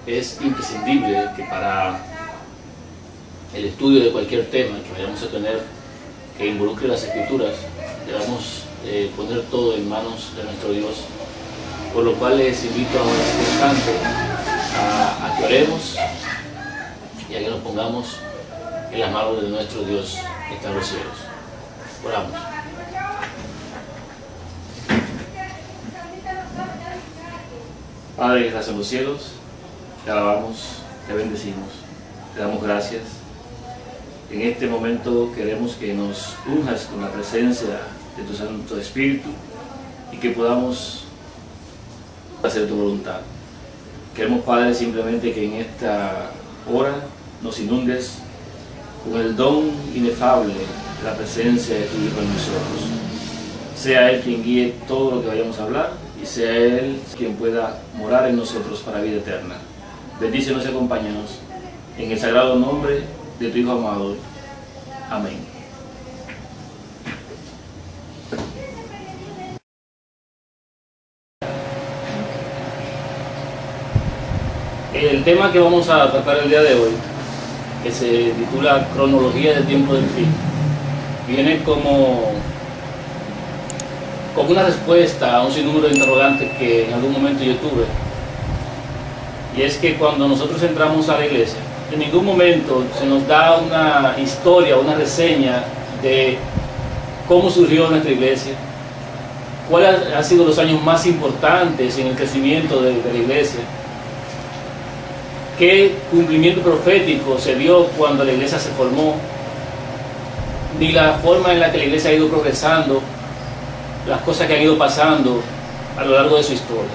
es imprescindible que para el estudio de cualquier tema que vayamos a tener que involucre las Escrituras, debamos poner todo en manos de nuestro Dios, por lo cual les invito ahora en este instante a que oremos y a que nos pongamos en las manos de nuestro Dios que está en los cielos. Oramos. Padre que estás en los cielos, te alabamos, te bendecimos, te damos gracias. En este momento queremos que nos unjas con la presencia de tu Santo Espíritu y que podamos hacer tu voluntad. Queremos, Padre, simplemente que en esta hora nos inundes con el don inefable de la presencia de tu Hijo en nosotros. Sea Él quien guíe todo lo que vayamos a hablar y sea Él quien pueda morar en nosotros para vida eterna. Bendícenos y acompáñanos en el sagrado nombre de tu Hijo amado. Amén. El tema que vamos a tratar el día de hoy, que se titula Cronología del tiempo del fin, viene como una respuesta a un sinnúmero de interrogantes que en algún momento yo tuve. Y es que cuando nosotros entramos a la iglesia, en ningún momento se nos da una historia, una reseña de cómo surgió nuestra iglesia, cuáles han sido los años más importantes en el crecimiento de la iglesia, qué cumplimiento profético se dio cuando la iglesia se formó, ni la forma en la que la iglesia ha ido progresando, las cosas que han ido pasando a lo largo de su historia.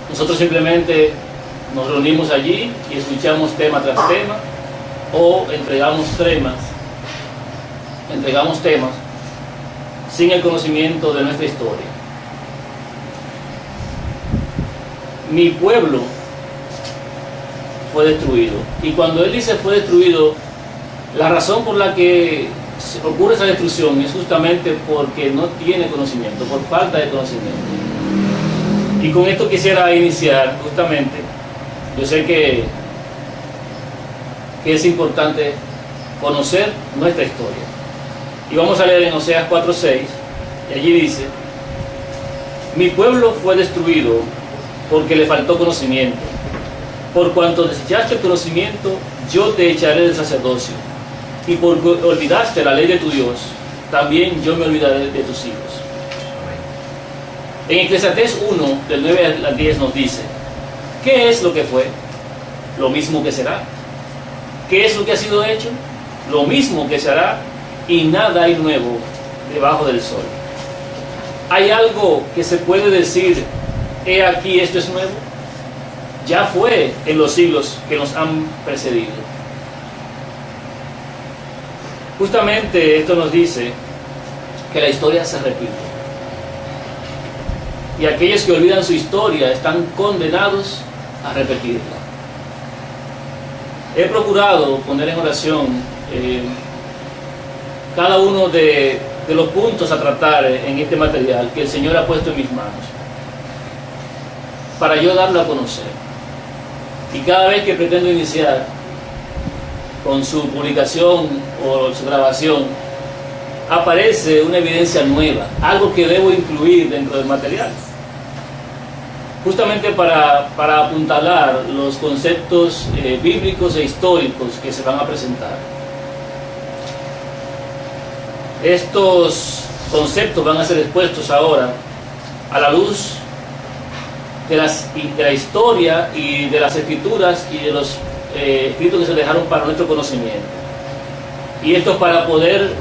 Nosotros simplemente nos reunimos allí y escuchamos tema tras tema, o entregamos temas sin el conocimiento de nuestra historia. Mi pueblo fue destruido, y cuando él dice fue destruido, la razón por la que ocurre esa destrucción es justamente porque no tiene conocimiento, por falta de conocimiento. Y con esto quisiera iniciar justamente. Yo sé que es importante conocer nuestra historia. Y vamos a leer en Oseas 4:6, y allí dice: mi pueblo fue destruido porque le faltó conocimiento. Por cuanto desechaste el conocimiento, yo te echaré del sacerdocio. Y porque olvidaste la ley de tu Dios, también yo me olvidaré de tus hijos. En Eclesiastés 1, del 9 al 10 nos dice: ¿qué es lo que fue? Lo mismo que será. ¿Qué es lo que ha sido hecho? Lo mismo que se hará, y nada hay nuevo debajo del sol. ¿Hay algo que se puede decir, he aquí esto es nuevo? Ya fue en los siglos que nos han precedido. Justamente esto nos dice que la historia se repite. Y aquellos que olvidan su historia están condenados a repetirla. He procurado poner en oración cada uno de los puntos a tratar en este material que el Señor ha puesto en mis manos, para yo darlo a conocer. Y cada vez que pretendo iniciar con su publicación o su grabación, aparece una evidencia nueva, algo que debo incluir dentro del material, justamente para apuntalar los conceptos bíblicos e históricos que se van a presentar. Estos conceptos van a ser expuestos ahora a la luz de la historia y de las escrituras y de los escritos que se dejaron para nuestro conocimiento. Y esto para poder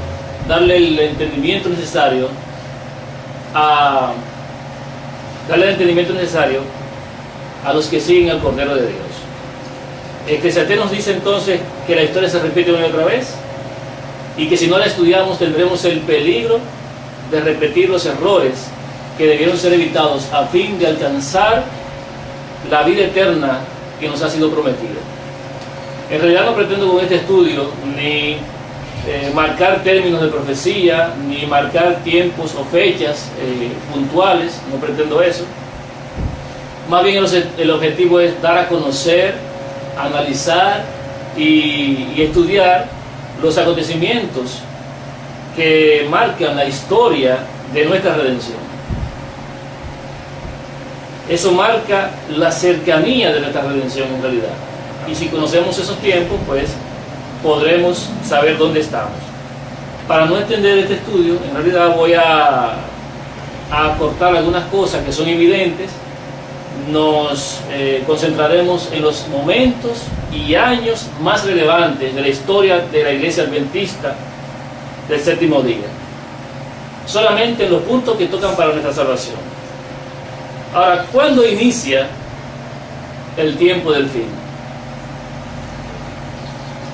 darle el entendimiento necesario a los que siguen al Cordero de Dios. Eclesiastés nos dice entonces que la historia se repite una y otra vez, y que si no la estudiamos tendremos el peligro de repetir los errores que debieron ser evitados a fin de alcanzar la vida eterna que nos ha sido prometida. En realidad no pretendo con este estudio ni marcar términos de profecía, ni marcar tiempos o fechas puntuales, no pretendo eso, Más bien el objetivo es dar a conocer, analizar y estudiar los acontecimientos que marcan la historia de nuestra redención. Eso marca la cercanía de nuestra redención en realidad. Y si conocemos esos tiempos, pues podremos saber dónde estamos. Para no extender este estudio, en realidad voy a acortar algunas cosas que son evidentes. Nos concentraremos en los momentos y años más relevantes de la historia de la Iglesia Adventista del séptimo día. Solamente en los puntos que tocan para nuestra salvación. Ahora, ¿cuándo inicia el tiempo del fin?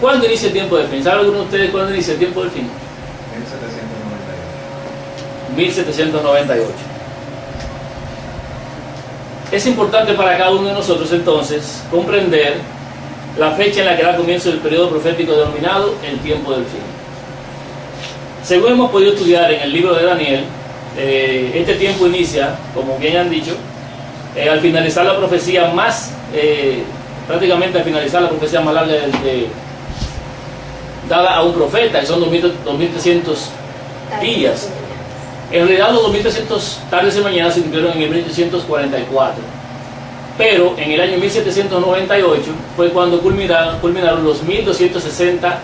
¿Cuándo inicia el tiempo del fin? ¿Sabe alguno de ustedes cuándo inicia el tiempo del fin? 1798. Es importante para cada uno de nosotros entonces comprender la fecha en la que da comienzo el periodo profético denominado el tiempo del fin. Según hemos podido estudiar en el libro de Daniel, este tiempo inicia, como bien han dicho, al finalizar la profecía más, prácticamente al finalizar la profecía más larga dada a un profeta, que son 2300 días. En realidad los 2300 tardes y mañanas se cumplieron en el 1844, pero en el año 1798 fue cuando culminaron los 1260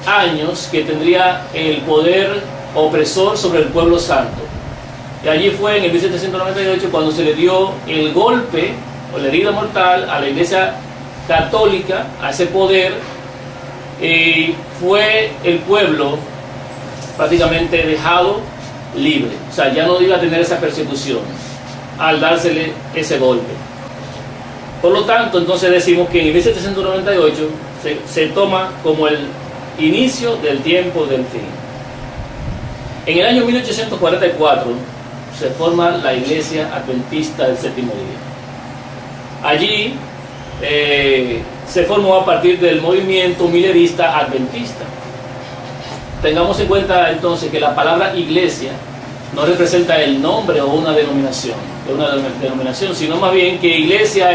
años que tendría el poder opresor sobre el pueblo santo. Y allí fue en el 1798 cuando se le dio el golpe o la herida mortal a la Iglesia Católica, a ese poder, y fue el pueblo prácticamente dejado libre. O sea, ya no iba a tener esa persecución al dársele ese golpe. Por lo tanto, entonces decimos que en el 1798 se toma como el inicio del tiempo del fin. En el año 1844 se forma la Iglesia Adventista del Séptimo Día. Allí se formó a partir del movimiento milerista adventista. Tengamos en cuenta entonces que la palabra iglesia no representa el nombre o una denominación, sino más bien que iglesia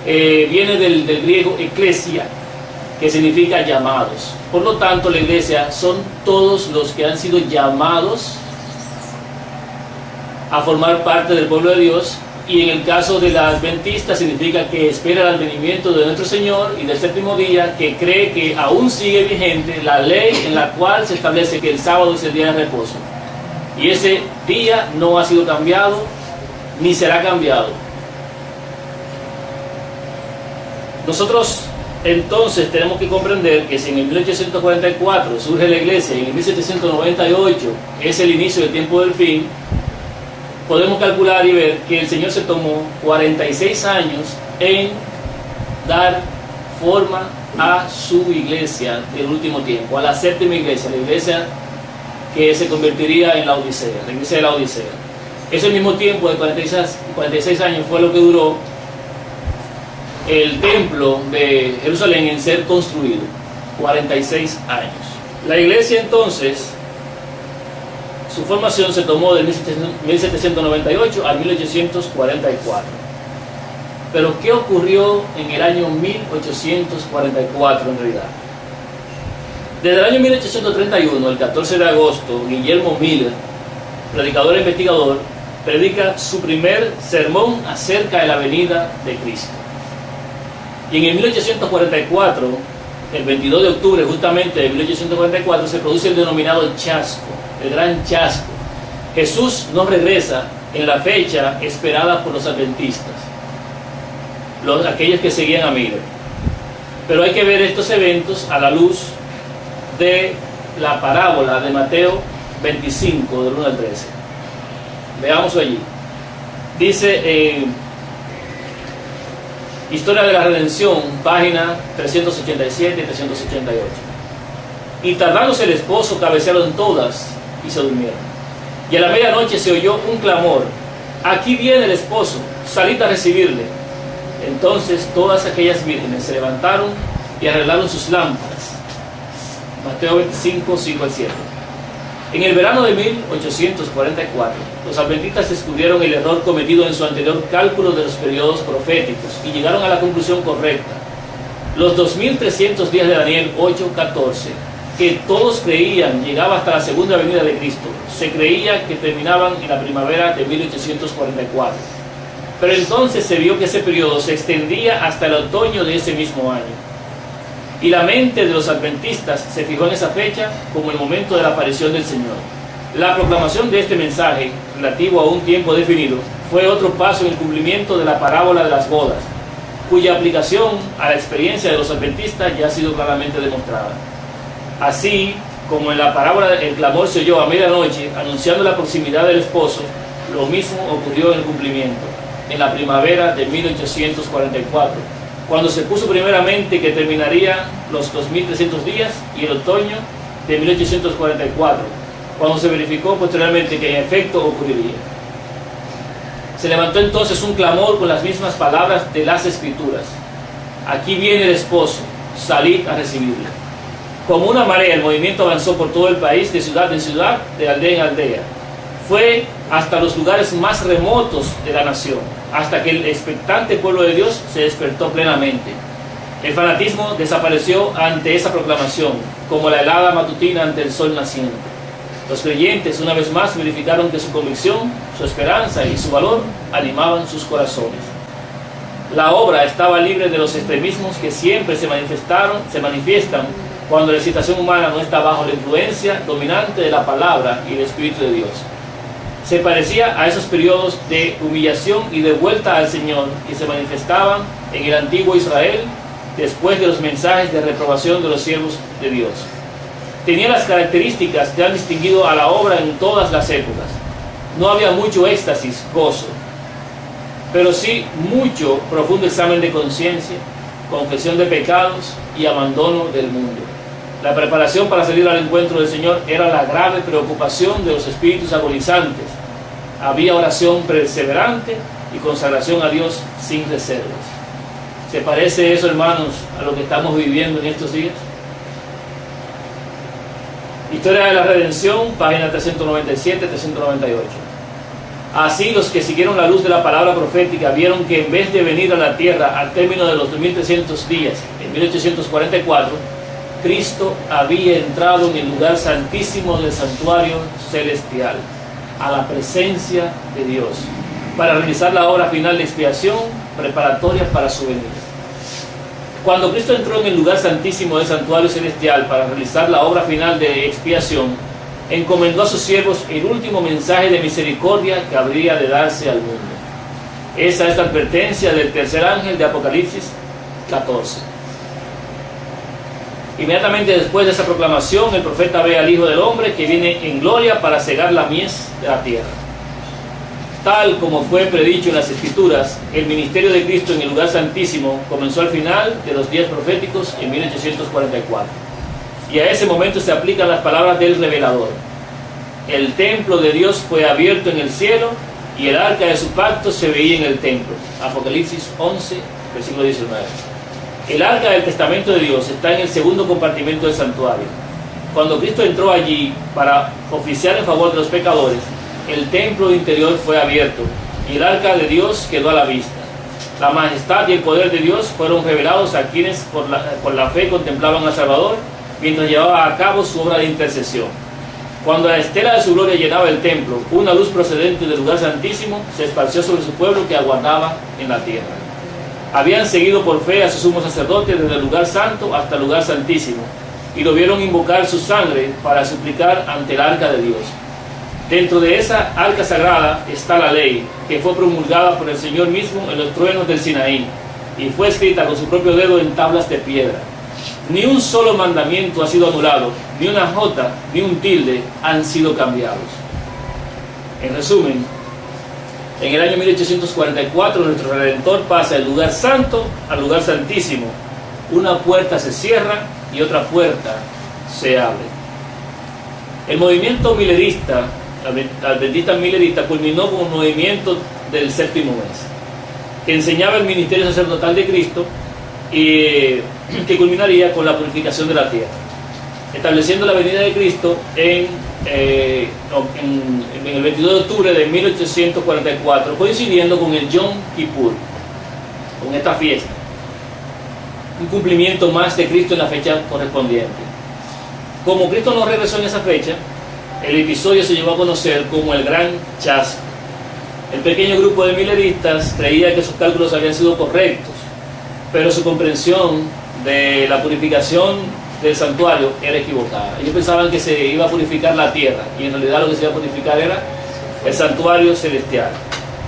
viene del griego ecclesia, que significa llamados. Por lo tanto, la iglesia son todos los que han sido llamados a formar parte del pueblo de Dios, y en el caso de la adventista significa que espera el advenimiento de nuestro Señor y del séptimo día, que cree que aún sigue vigente la ley en la cual se establece que el sábado es el día de reposo, y ese día no ha sido cambiado ni será cambiado. Nosotros entonces tenemos que comprender que si en el 1844 surge la iglesia y en el 1798 es el inicio del tiempo del fin, podemos calcular y ver que el Señor se tomó 46 años en dar forma a su iglesia del último tiempo, a la séptima iglesia, la iglesia que se convertiría en la Odisea, la iglesia de la Odisea. Ese mismo tiempo de 46 años fue lo que duró el templo de Jerusalén en ser construido, 46 años. La iglesia entonces, su formación se tomó del 1798 al 1844. Pero ¿qué ocurrió en el año 1844 en realidad? Desde el año 1831, el 14 de agosto, Guillermo Miller, predicador e investigador, predica su primer sermón acerca de la venida de Cristo. Y en el 1844, el 22 de octubre justamente de 1844, se produce el denominado chasco, el gran chasco. Jesús no regresa en la fecha esperada por los adventistas, aquellos que seguían a Miller. Pero hay que ver estos eventos a la luz de la parábola de Mateo 25, del 1 al 13. Veámoslo allí. Dice Historia de la Redención, página 387 y 388. Y tardándose el esposo, cabecearon todas y se durmieron. Y a la medianoche se oyó un clamor: aquí viene el esposo, salid a recibirle. Entonces todas aquellas vírgenes se levantaron y arreglaron sus lámparas. Mateo 25, 5 al 7. En el verano de 1844, los adventistas descubrieron el error cometido en su anterior cálculo de los periodos proféticos y llegaron a la conclusión correcta. Los 2300 días de Daniel 8:14, que todos creían llegaba hasta la segunda venida de Cristo, se creía que terminaban en la primavera de 1844. Pero entonces se vio que ese periodo se extendía hasta el otoño de ese mismo año. Y la mente de los adventistas se fijó en esa fecha como el momento de la aparición del Señor. La proclamación de este mensaje, relativo a un tiempo definido, fue otro paso en el cumplimiento de la parábola de las bodas, cuya aplicación a la experiencia de los adventistas ya ha sido claramente demostrada. Así como en la parábola el clamor se oyó a medianoche, anunciando la proximidad del esposo, lo mismo ocurrió en el cumplimiento, en la primavera de 1844, cuando se puso primeramente que terminaría los 2300 días, y el otoño de 1844, cuando se verificó posteriormente que en efecto ocurriría. Se levantó entonces un clamor con las mismas palabras de las Escrituras: aquí viene el esposo, salid a recibirlo. Como una marea, el movimiento avanzó por todo el país, de ciudad en ciudad, de aldea en aldea. Fue hasta los lugares más remotos de la nación, hasta que el expectante pueblo de Dios se despertó plenamente. El fanatismo desapareció ante esa proclamación, como la helada matutina ante el sol naciente. Los creyentes una vez más verificaron que su convicción, su esperanza y su valor animaban sus corazones. La obra estaba libre de los extremismos que siempre se manifiestan cuando la excitación humana no está bajo la influencia dominante de la palabra y el Espíritu de Dios. Se parecía a esos periodos de humillación y de vuelta al Señor que se manifestaban en el antiguo Israel después de los mensajes de reprobación de los siervos de Dios. Tenía las características que han distinguido a la obra en todas las épocas. No había mucho éxtasis, gozo, pero sí mucho profundo examen de conciencia, confesión de pecados y abandono del mundo. La preparación para salir al encuentro del Señor era la grave preocupación de los espíritus agonizantes. Había oración perseverante y consagración a Dios sin reservas. ¿Se parece eso, hermanos, a lo que estamos viviendo en estos días? Historia de la Redención, página 397-398. Así los que siguieron la luz de la palabra profética vieron que en vez de venir a la tierra al término de los 2300 días, en 1844, Cristo había entrado en el lugar santísimo del santuario celestial, a la presencia de Dios, para realizar la obra final de expiación preparatoria para su venida. Cuando Cristo entró en el lugar santísimo del santuario celestial para realizar la obra final de expiación, encomendó a sus siervos el último mensaje de misericordia que habría de darse al mundo. Esa es la advertencia del tercer ángel de Apocalipsis 14. Inmediatamente después de esa proclamación, el profeta ve al Hijo del Hombre que viene en gloria para cegar la mies de la tierra. Tal como fue predicho en las Escrituras, el ministerio de Cristo en el lugar santísimo comenzó al final de los días proféticos en 1844. Y a ese momento se aplican las palabras del revelador. El templo de Dios fue abierto en el cielo y el arca de su pacto se veía en el templo. Apocalipsis 11, versículo 19. El arca del testamento de Dios está en el segundo compartimento del santuario. Cuando Cristo entró allí para oficiar en favor de los pecadores, el templo interior fue abierto y el arca de Dios quedó a la vista. La majestad y el poder de Dios fueron revelados a quienes por la fe contemplaban al Salvador mientras llevaba a cabo su obra de intercesión. Cuando la estela de su gloria llenaba el templo, una luz procedente del lugar santísimo se esparció sobre su pueblo que aguardaba en la tierra. Habían seguido por fe a su sumo sacerdote desde el lugar santo hasta el lugar santísimo y lo vieron invocar su sangre para suplicar ante el arca de Dios. Dentro de esa arca sagrada está la ley, que fue promulgada por el Señor mismo en los truenos del Sinaí y fue escrita con su propio dedo en tablas de piedra. Ni un solo mandamiento ha sido anulado, ni una jota, ni un tilde han sido cambiados. En resumen, en el año 1844 nuestro Redentor pasa del lugar santo al lugar santísimo. Una puerta se cierra y otra puerta se abre. El movimiento milerista, adventista milerista, culminó con un movimiento del séptimo mes, que enseñaba el ministerio sacerdotal de Cristo y que culminaría con la purificación de la tierra, estableciendo la venida de Cristo en en el 22 de octubre de 1844, coincidiendo con el Yom Kippur, con esta fiesta, un cumplimiento más de Cristo en la fecha correspondiente. Como Cristo no regresó en esa fecha, el episodio se llevó a conocer como el Gran Chasco. El pequeño grupo de mileristas creía que sus cálculos habían sido correctos, pero su comprensión de la purificación del santuario era equivocada. Ellos pensaban que se iba a purificar la tierra, y en realidad lo que se iba a purificar era el santuario celestial,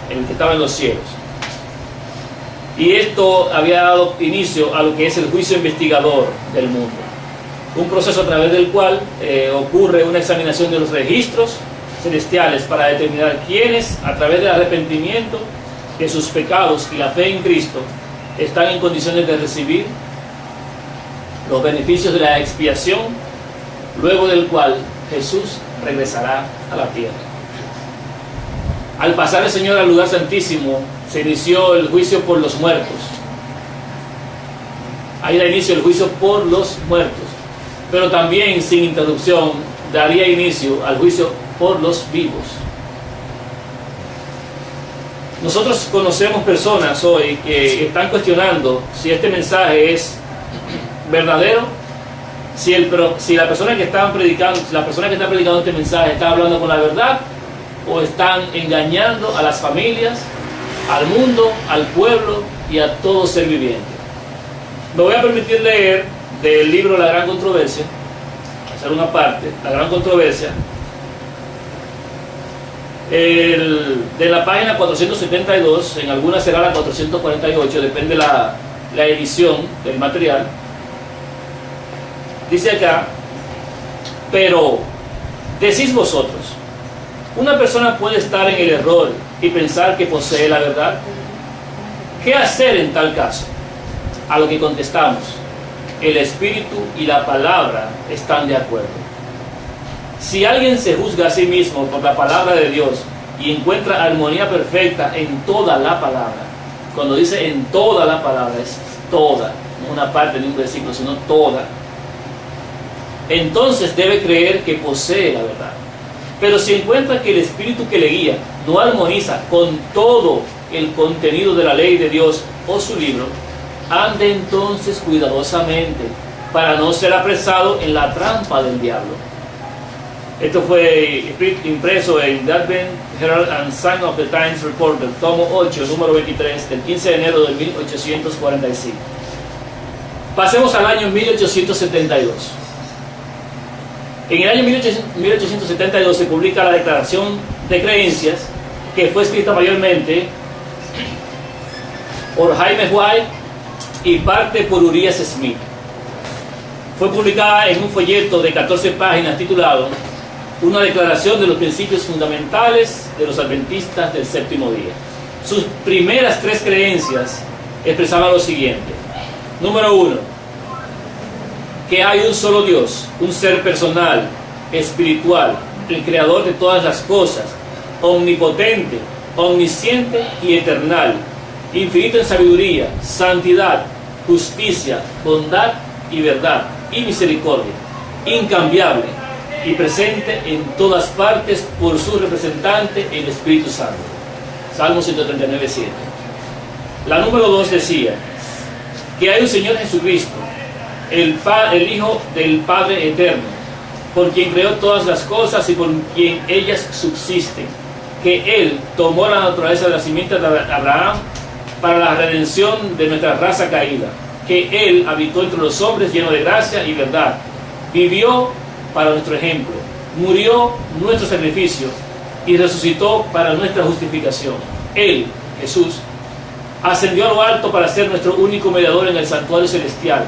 el que estaba en los cielos. Y esto había dado inicio a lo que es el juicio investigador del mundo, un proceso a través del cual ocurre una examinación de los registros celestiales para determinar quiénes, a través del arrepentimiento de sus pecados y la fe en Cristo, están en condiciones de recibir los beneficios de la expiación, luego del cual Jesús regresará a la tierra. Al pasar el Señor al lugar santísimo, se inició el juicio por los muertos. Ahí da inicio el juicio por los muertos, pero también sin interrupción daría inicio al juicio por los vivos. Nosotros conocemos personas hoy que están cuestionando si este mensaje es verdadero, si la persona que está predicando este mensaje está hablando con la verdad, o están engañando a las familias, al mundo, al pueblo y a todo ser viviente. Me voy a permitir leer del libro La Gran Controversia, hacer una parte, La Gran Controversia, de la página 472, en algunas será la 448, depende la edición del material. Dice acá: pero decís vosotros, ¿una persona puede estar en el error y pensar que posee la verdad? ¿Qué hacer en tal caso? A lo que contestamos: el Espíritu y la palabra están de acuerdo. Si alguien se juzga a sí mismo por la palabra de Dios y encuentra armonía perfecta en toda la palabra, cuando dice en toda la palabra, es toda, no una parte de un versículo, sino toda, entonces debe creer que posee la verdad. Pero si encuentra que el Espíritu que le guía no armoniza con todo el contenido de la ley de Dios o su libro, ande entonces cuidadosamente para no ser apresado en la trampa del diablo. Esto fue impreso en The Advent Herald and Sign of the Times Report, del tomo 8, número 23, del 15 de enero de 1845. Pasemos al año 1872. En el año 1872 se publica la Declaración de Creencias, que fue escrita mayormente por Jaime White y parte por Urias Smith. Fue publicada en un folleto de 14 páginas titulado Una declaración de los principios fundamentales de los adventistas del séptimo día. Sus primeras 3 creencias expresaban lo siguiente. Número 1, que hay un solo Dios, un ser personal, espiritual, el creador de todas las cosas, omnipotente, omnisciente y eternal, infinito en sabiduría, santidad, justicia, bondad y verdad y misericordia, incambiable y presente en todas partes por su representante, el Espíritu Santo. Salmo 139:7. La número 2 decía que hay un Señor Jesucristo, el Hijo del Padre Eterno, por quien creó todas las cosas y por quien ellas subsisten, que Él tomó la naturaleza de la simiente de Abraham para la redención de nuestra raza caída, que Él habitó entre los hombres lleno de gracia y verdad, vivió para nuestro ejemplo, murió nuestro sacrificio y resucitó para nuestra justificación. Él, Jesús, ascendió a lo alto para ser nuestro único mediador en el santuario celestial,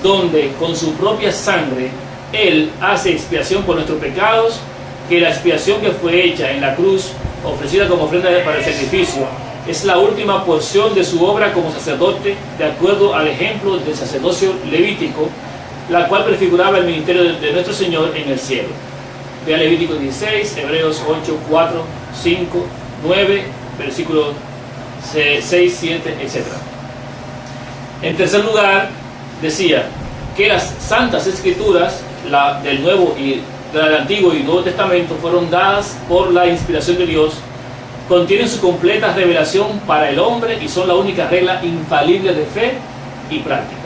donde con su propia sangre Él hace expiación por nuestros pecados, que la expiación que fue hecha en la cruz, ofrecida como ofrenda para el sacrificio, es la última porción de su obra como sacerdote, de acuerdo al ejemplo del sacerdocio levítico, la cual prefiguraba el ministerio de nuestro Señor en el cielo. Vea Levítico 16, Hebreos 8, 4, 5, 9, versículos 6, 7, etc. En tercer lugar, decía que las Santas Escrituras, del Nuevo y del Antiguo y Nuevo Testamento fueron dadas por la inspiración de Dios, contienen su completa revelación para el hombre y son la única regla infalible de fe y práctica.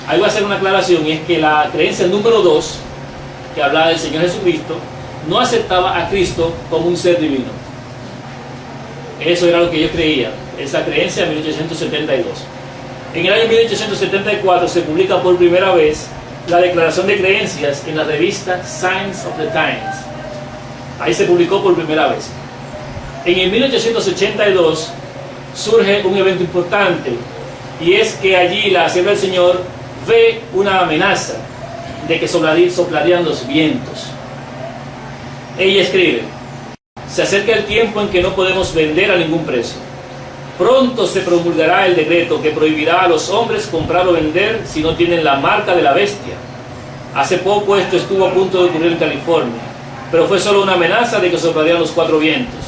Ahí voy a hacer una aclaración, y es que la creencia número 2, que hablaba del Señor Jesucristo, no aceptaba a Cristo como un ser divino. Eso era lo que ellos creían, esa creencia en 1872. En el año 1874 se publica por primera vez la Declaración de Creencias en la revista Signs of the Times. Ahí se publicó por primera vez. En el 1882 surge un evento importante, y es que allí la sierva del Señor ve una amenaza de que soplarían los vientos. Ella escribe: se acerca el tiempo en que no podemos vender a ningún precio. Pronto se promulgará el decreto que prohibirá a los hombres comprar o vender si no tienen la marca de la bestia. Hace poco esto estuvo a punto de ocurrir en California, pero fue solo una amenaza de que soplarían los 4 vientos.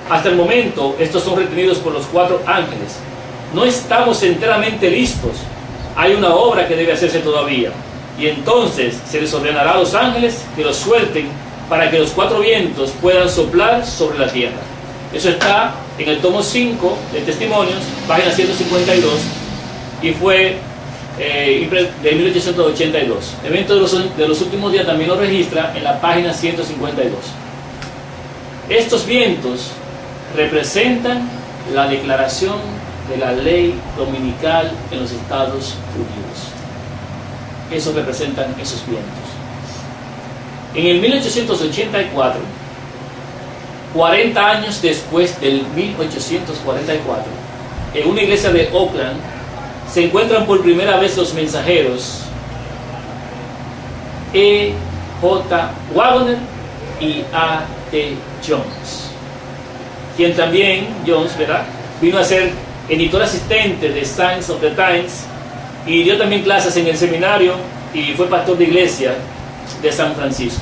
Hasta el momento, estos son retenidos por los 4 ángeles. No estamos enteramente listos. Hay una obra que debe hacerse todavía. Y entonces se les ordenará a los ángeles que los suelten para que los 4 vientos puedan soplar sobre la tierra. Eso está en el tomo 5 de Testimonios, página 152, y fue de 1882. El evento de los últimos días también lo registra en la página 152. Estos vientos representan la declaración de la ley dominical en los Estados Unidos. Eso representan esos vientos. En el 1884, 40 años después del 1844, en una iglesia de Oakland, se encuentran por primera vez los mensajeros E. J. Waggoner y A. T. Jones, quien también, Jones, ¿verdad?, vino a ser editor asistente de Signs of the Times y dio también clases en el seminario y fue pastor de iglesia de San Francisco.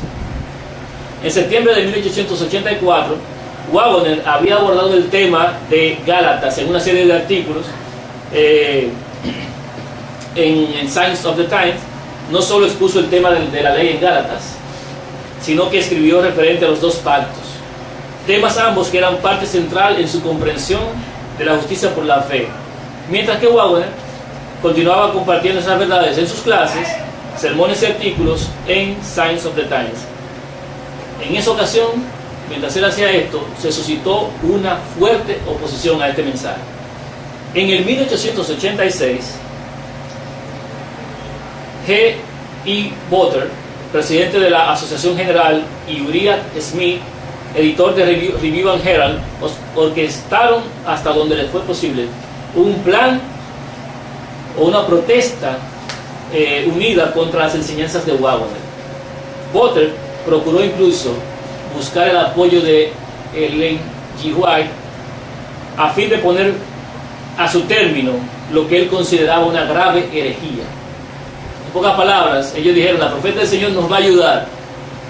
En septiembre de 1884, Waggoner había abordado el tema de Gálatas en una serie de artículos en Signs of the Times. No solo expuso el tema de la ley en Gálatas, sino que escribió referente a los 2 pactos, temas ambos que eran parte central en su comprensión de la justicia por la fe, mientras que Waggoner continuaba compartiendo esas verdades en sus clases, sermones y artículos en Signs of the Times. En esa ocasión, mientras él hacía esto, se suscitó una fuerte oposición a este mensaje. En el 1886, G. E. Botter, presidente de la Asociación General, y Uriah Smith, editor de Review and Herald, orquestaron hasta donde les fue posible un plan o una protesta unida contra las enseñanzas de Waggoner. Botter procuró incluso buscar el apoyo de Ellen G. White a fin de poner a su término lo que él consideraba una grave herejía. En pocas palabras, ellos dijeron: la profeta del Señor nos va a ayudar,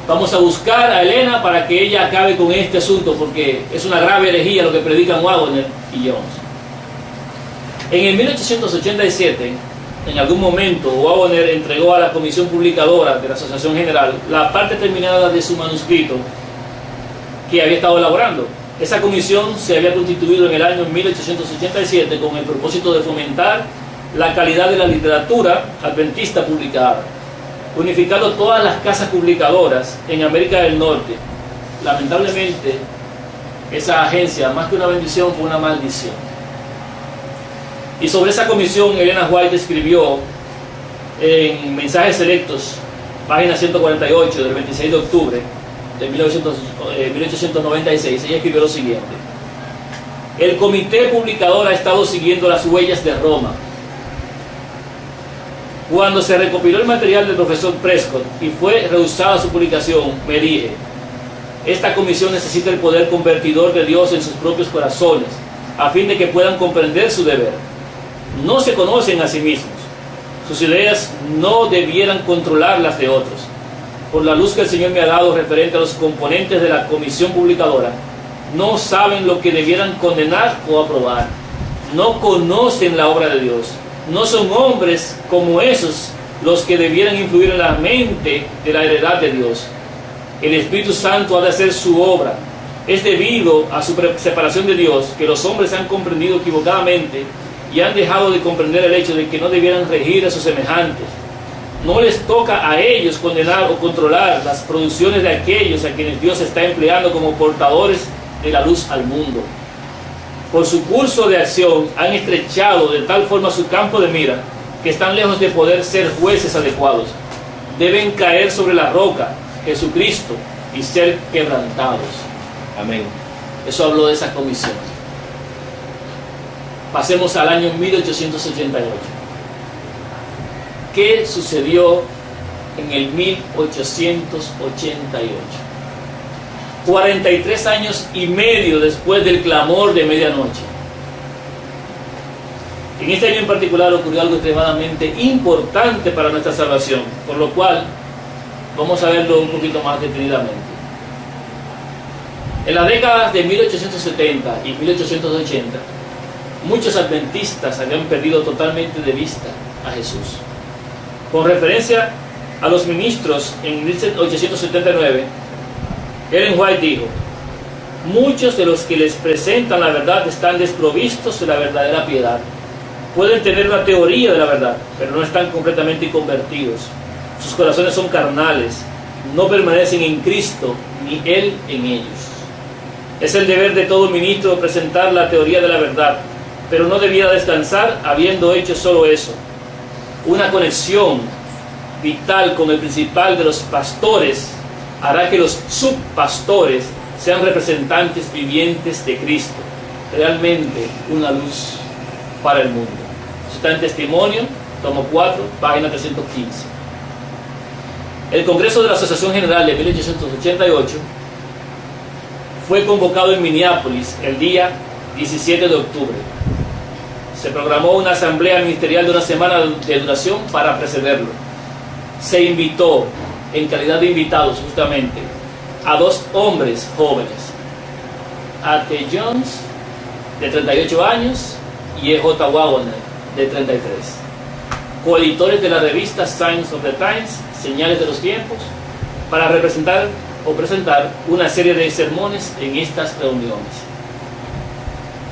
vamos a buscar a Elena para que ella acabe con este asunto, porque es una grave herejía lo que predican Waggoner y Jones. En el 1887, en algún momento, Waggoner entregó a la comisión publicadora de la Asociación General la parte terminada de su manuscrito que había estado elaborando. Esa comisión se había constituido en el año 1887 con el propósito de fomentar la calidad de la literatura adventista publicada, unificando todas las casas publicadoras en América del Norte. Lamentablemente, esa agencia, más que una bendición, fue una maldición. Y sobre esa comisión, Elena White escribió en Mensajes Selectos, página 148, del 26 de octubre de 1896, ella escribió lo siguiente: el comité publicador ha estado siguiendo las huellas de Roma. Cuando se recopiló el material del profesor Prescott y fue rehusada su publicación, me dije: esta comisión necesita el poder convertidor de Dios en sus propios corazones, a fin de que puedan comprender su deber. No se conocen a sí mismos. Sus ideas no debieran controlar las de otros. Por la luz que el Señor me ha dado referente a los componentes de la comisión publicadora, no saben lo que debieran condenar o aprobar. No conocen la obra de Dios. No son hombres como esos los que debieran influir en la mente de la heredad de Dios. el Espíritu Santo ha de hacer su obra. Es debido a su separación de Dios que los hombres han comprendido equivocadamente y han dejado de comprender el hecho de que no debieran regir a sus semejantes. No les toca a ellos condenar o controlar las producciones de aquellos a quienes Dios está empleando como portadores de la luz al mundo. Por su curso de acción han estrechado de tal forma su campo de mira que están lejos de poder ser jueces adecuados. Deben caer sobre la roca, Jesucristo, y ser quebrantados. Amén. Eso habló de esa comisión. Pasemos al año 1888. ¿Qué sucedió en el 1888? 43 años y medio después del clamor de medianoche. En este año en particular ocurrió algo extremadamente importante para nuestra salvación, por lo cual vamos a verlo un poquito más detenidamente. En las décadas de 1870 y 1880, muchos adventistas habían perdido totalmente de vista a Jesús. Con referencia a los ministros, en 1879, Ellen White dijo: muchos de los que les presentan la verdad están desprovistos de la verdadera piedad. Pueden tener una teoría de la verdad, pero no están completamente convertidos. Sus corazones son carnales, no permanecen en Cristo, ni Él en ellos. Es el deber de todo ministro presentar la teoría de la verdad, pero no debiera descansar habiendo hecho solo eso. Una conexión vital con el principal de los pastores hará que los subpastores sean representantes vivientes de Cristo, realmente una luz para el mundo. Eso está en Testimonio, tomo 4, página 315. El Congreso de la Asociación General de 1888 fue convocado en Minneapolis el día 17 de octubre. Se programó una asamblea ministerial de una semana de duración para precederlo. Se invitó, en calidad de invitados justamente, a dos hombres jóvenes, A.T. Jones, de 38 años, y E.J. Waggoner, de 33, coeditores de la revista Signs of the Times, Señales de los Tiempos, para representar o presentar una serie de sermones en estas reuniones.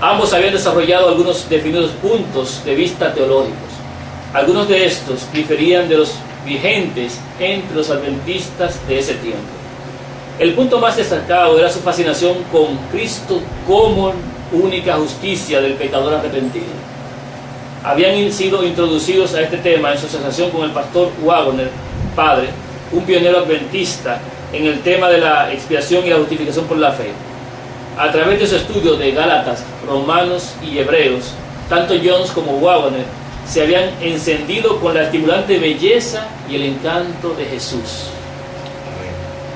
Ambos habían desarrollado algunos definidos puntos de vista teológicos. Algunos de estos diferían de los vigentes entre los adventistas de ese tiempo. El punto más destacado era su fascinación con Cristo como única justicia del pecador arrepentido. Habían sido introducidos a este tema en su asociación con el pastor Waggoner, padre, un pionero adventista en el tema de la expiación y la justificación por la fe. A través de su estudio de Gálatas, Romanos y Hebreos, tanto Jones como Waggoner se habían encendido con la estimulante belleza y el encanto de Jesús.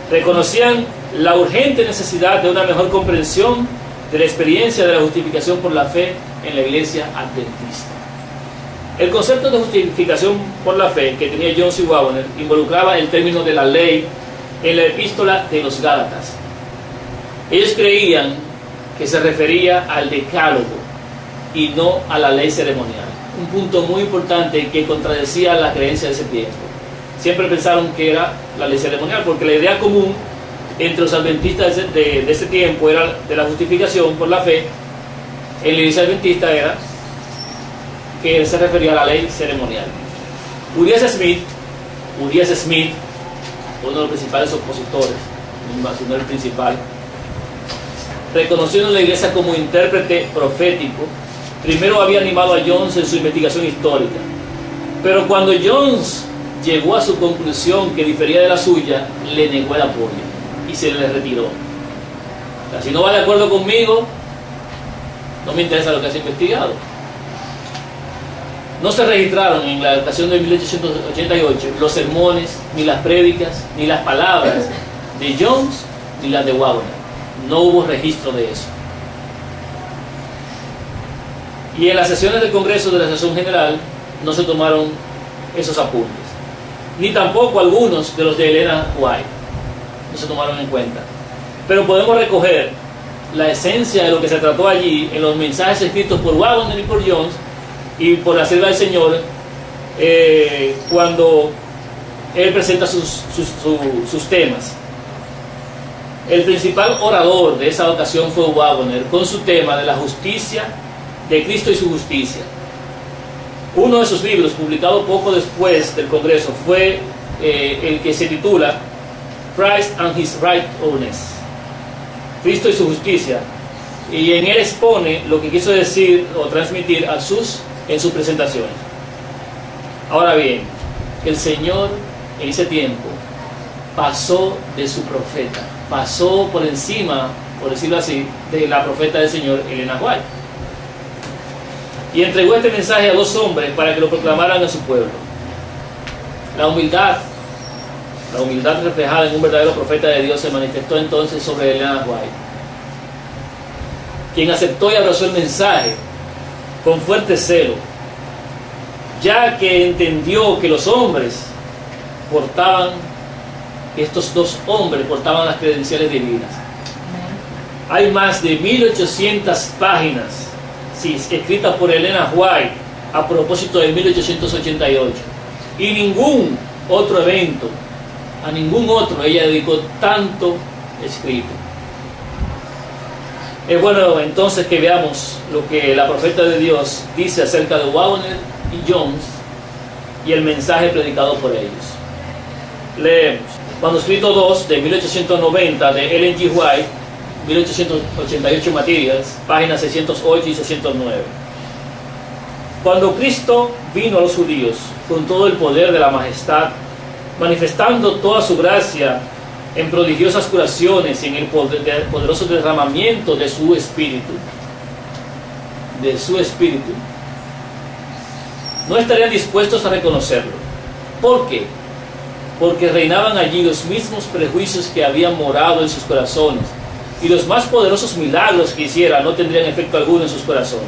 Reconocían la urgente necesidad de una mejor comprensión de la experiencia de la justificación por la fe en la iglesia adventista. El concepto de justificación por la fe que tenía Jones y Waggoner involucraba el término de la ley en la epístola de los Gálatas. Ellos creían que se refería al decálogo y no a la ley ceremonial. Un punto muy importante que contradecía la creencia de ese tiempo. Siempre pensaron que era la ley ceremonial, porque la idea común entre los adventistas de ese tiempo era de la justificación por la fe. En la iglesia adventista era que se refería a la ley ceremonial. Urias Smith, uno de los principales opositores, no el principal, reconociendo a la iglesia como intérprete profético, primero había animado a Jones en su investigación histórica, pero cuando Jones llegó a su conclusión que difería de la suya, le negó el apoyo y se le retiró. O sea, si no va de acuerdo conmigo, no me interesa lo que has investigado. No se registraron en la ocasión de 1888 los sermones, ni las prédicas, ni las palabras de Jones, ni las de Waggoner. No hubo registro de eso. Y en las sesiones del Congreso de la Asociación General no se tomaron esos apuntes, ni tampoco algunos de los de Elena White no se tomaron en cuenta. Pero podemos recoger la esencia de lo que se trató allí en los mensajes escritos por Waggoner y por Jones y por la sierva del Señor, cuando él presenta sus temas. El principal orador de esa ocasión fue Waggoner, con su tema de la justicia, de Cristo y su justicia. Uno de sus libros, publicado poco después del Congreso, fue el que se titula Christ and His Righteousness, Cristo y su justicia, y en él expone lo que quiso decir o transmitir en sus presentaciones. Ahora bien, el Señor en ese tiempo pasó de su profeta, pasó por encima, por decirlo así, de la profeta del Señor, Elena White, y entregó este mensaje a 2 hombres para que lo proclamaran a su pueblo. La humildad reflejada en un verdadero profeta de Dios se manifestó entonces sobre Elena White, quien aceptó y abrazó el mensaje con fuerte celo, ya que entendió que estos 2 hombres portaban las credenciales divinas. Hay más de 1800 páginas escritas por Elena White a propósito de 1888, y ningún otro evento, a ningún otro ella dedicó tanto escrito. Es bueno entonces que veamos lo que la profeta de Dios dice acerca de Waggoner y Jones y el mensaje predicado por ellos. Leemos Manuscrito 2 de 1890 de Ellen G. White, 1888 Materials, páginas 608 y 609. Cuando Cristo vino a los judíos con todo el poder de la majestad, manifestando toda su gracia en prodigiosas curaciones y en el poderoso derramamiento de su espíritu, no estarían dispuestos a reconocerlo. ¿Por qué? Porque reinaban allí los mismos prejuicios que habían morado en sus corazones, y los más poderosos milagros que hiciera no tendrían efecto alguno en sus corazones.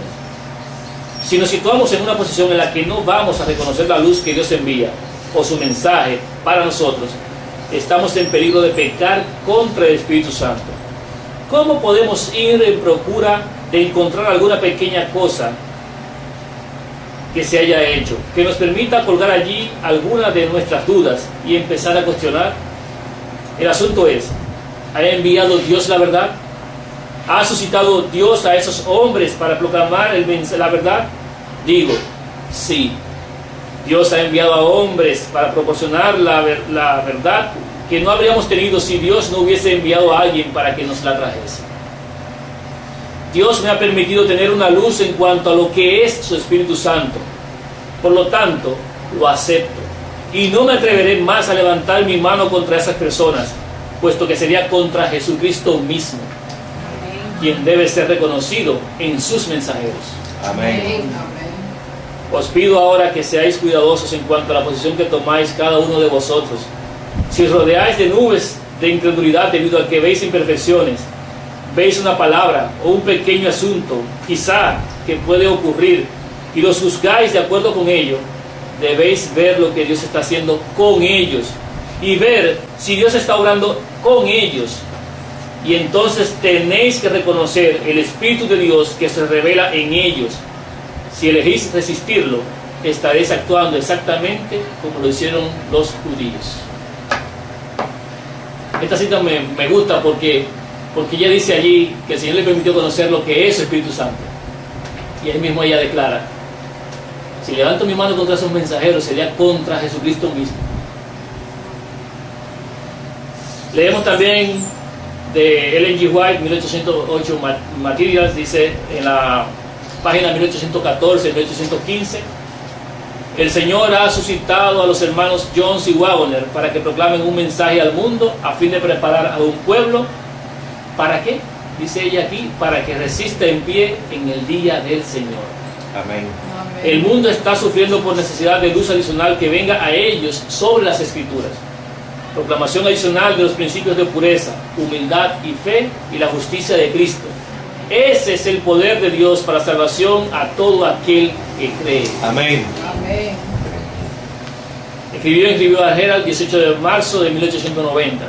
Si nos situamos en una posición en la que no vamos a reconocer la luz que Dios envía o su mensaje para nosotros, estamos en peligro de pecar contra el Espíritu Santo. ¿Cómo podemos ir en procura de encontrar alguna pequeña cosa que se haya hecho, que nos permita colgar allí alguna de nuestras dudas y empezar a cuestionar? El asunto es, ¿ha enviado Dios la verdad? ¿Ha suscitado Dios a esos hombres para proclamar la verdad? Digo, sí. Dios ha enviado a hombres para proporcionar la verdad que no habríamos tenido si Dios no hubiese enviado a alguien para que nos la trajese. Dios me ha permitido tener una luz en cuanto a lo que es su Espíritu Santo. Por lo tanto, lo acepto. Y no me atreveré más a levantar mi mano contra esas personas, puesto que sería contra Jesucristo mismo, quien debe ser reconocido en sus mensajeros. Amén. Os pido ahora que seáis cuidadosos en cuanto a la posición que tomáis cada uno de vosotros. Si os rodeáis de nubes de incredulidad debido a que veis imperfecciones, veis una palabra o un pequeño asunto, quizá, que puede ocurrir, y los juzgáis de acuerdo con ello, debéis ver lo que Dios está haciendo con ellos y ver si Dios está obrando con ellos. Y entonces tenéis que reconocer el Espíritu de Dios que se revela en ellos. Si elegís resistirlo, estaréis actuando exactamente como lo hicieron los judíos. Esta cita me gusta porque ella dice allí que el Señor le permitió conocer lo que es el Espíritu Santo. Y ahí mismo ella declara, si levanto mi mano contra esos mensajeros, sería contra Jesucristo mismo. Leemos también de Ellen G. White, 1808 Materials, dice en la página 1814, 1815, el Señor ha suscitado a los hermanos Jones y Waggoner para que proclamen un mensaje al mundo a fin de preparar a un pueblo. ¿Para qué? Dice ella aquí, para que resista en pie en el día del Señor. Amén. El mundo está sufriendo por necesidad de luz adicional que venga a ellos sobre las Escrituras. Proclamación adicional de los principios de pureza, humildad y fe y la justicia de Cristo. Ese es el poder de Dios para salvación a todo aquel que cree. Amén. Amén. Escribió en Review and Herald, 18 de marzo de 1890.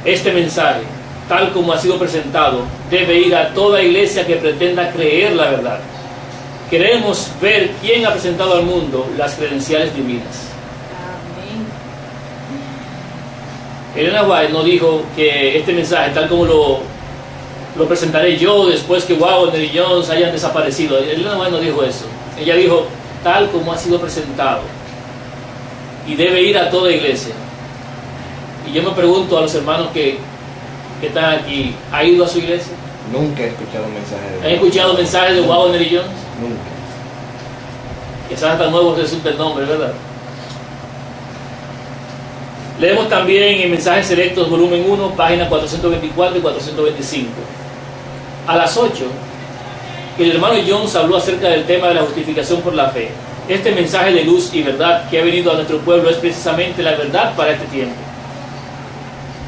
Este mensaje, tal como ha sido presentado, debe ir a toda iglesia que pretenda creer la verdad. Queremos ver quién ha presentado al mundo las credenciales divinas. Amén. Elena White no dijo que este mensaje, tal como lo presentaré yo después que Waggoner y Jones hayan desaparecido. Elena White no dijo eso. Ella dijo, tal como ha sido presentado. Y debe ir a toda iglesia. Y yo me pregunto a los hermanos que están aquí, ¿ha ido a su iglesia? Nunca he escuchado mensajes de ¿Han escuchado mensajes de Waggoner y Jones? Nunca. Quizás hasta nuevo resulta el nombre, ¿verdad? Leemos también en Mensajes Selectos, volumen 1, páginas 424 y 425. A las 8, el hermano Jones habló acerca del tema de la justificación por la fe. Este mensaje de luz y verdad que ha venido a nuestro pueblo es precisamente la verdad para este tiempo.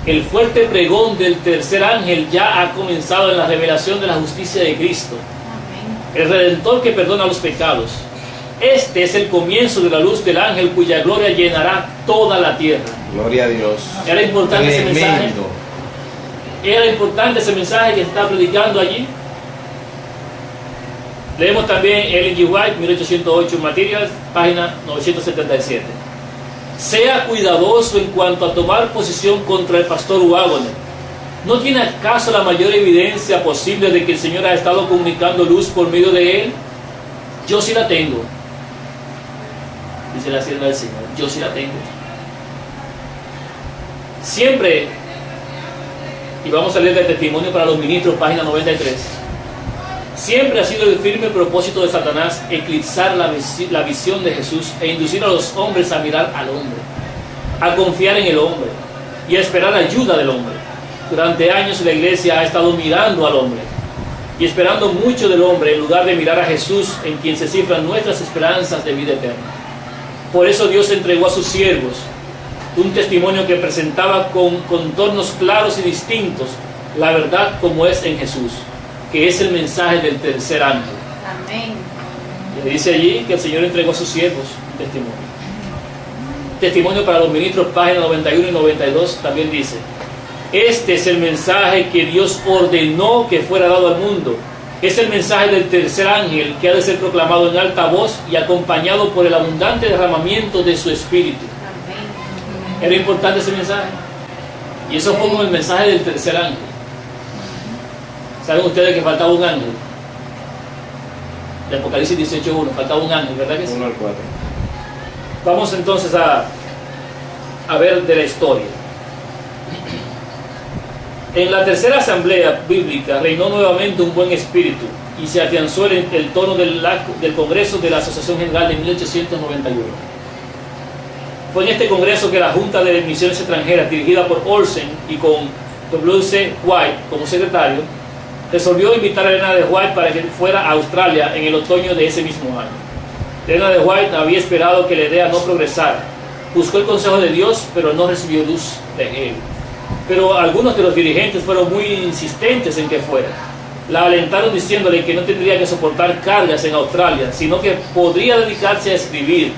El fuerte pregón del tercer ángel ya ha comenzado en la revelación de la justicia de Cristo, el Redentor que perdona los pecados. Este es el comienzo de la luz del ángel cuya gloria llenará toda la tierra. Gloria a Dios. ¿Era importante ese mensaje? Tremendo. ¿Era importante ese mensaje que está predicando allí? Leemos también Ellen G. White, 1808 Materials, página 977. Sea cuidadoso en cuanto a tomar posición contra el pastor Waggoner. ¿No tiene acaso la mayor evidencia posible de que el Señor ha estado comunicando luz por medio de él? Yo sí la tengo. Dice la sierva del Señor, yo sí la tengo. Siempre, y vamos a leer del testimonio para los ministros, página 93. Siempre ha sido el firme propósito de Satanás eclipsar la visión de Jesús e inducir a los hombres a mirar al hombre, a confiar en el hombre y a esperar ayuda del hombre. Durante años la iglesia ha estado mirando al hombre y esperando mucho del hombre en lugar de mirar a Jesús, en quien se cifran nuestras esperanzas de vida eterna. Por eso Dios entregó a sus siervos un testimonio que presentaba con contornos claros y distintos la verdad como es en Jesús, que es el mensaje del tercer ángel. Amén. Y dice allí que el Señor entregó a sus siervos un testimonio. Testimonio para los ministros, páginas 91 y 92, también dice: este es el mensaje que Dios ordenó que fuera dado al mundo. Es el mensaje del tercer ángel que ha de ser proclamado en alta voz y acompañado por el abundante derramamiento de su espíritu. Amén. ¿Era importante ese mensaje? Y eso fue como el mensaje del tercer ángel. ¿Saben ustedes que faltaba un ángel? De Apocalipsis 18:1, faltaba un ángel, ¿verdad que sí? 1 al 4. Vamos entonces a ver de la historia. En la tercera asamblea bíblica reinó nuevamente un buen espíritu y se afianzó el tono del Congreso de la Asociación General de 1891. Fue en este congreso que la Junta de Misiones Extranjeras, dirigida por Olsen y con W.C. White como secretario, resolvió invitar a Elena de White para que fuera a Australia en el otoño de ese mismo año. Elena de White había esperado que la idea no progresara. Buscó el consejo de Dios, pero no recibió luz de él. Pero algunos de los dirigentes fueron muy insistentes en que fuera. La alentaron diciéndole que no tendría que soportar cargas en Australia, sino que podría dedicarse a escribir.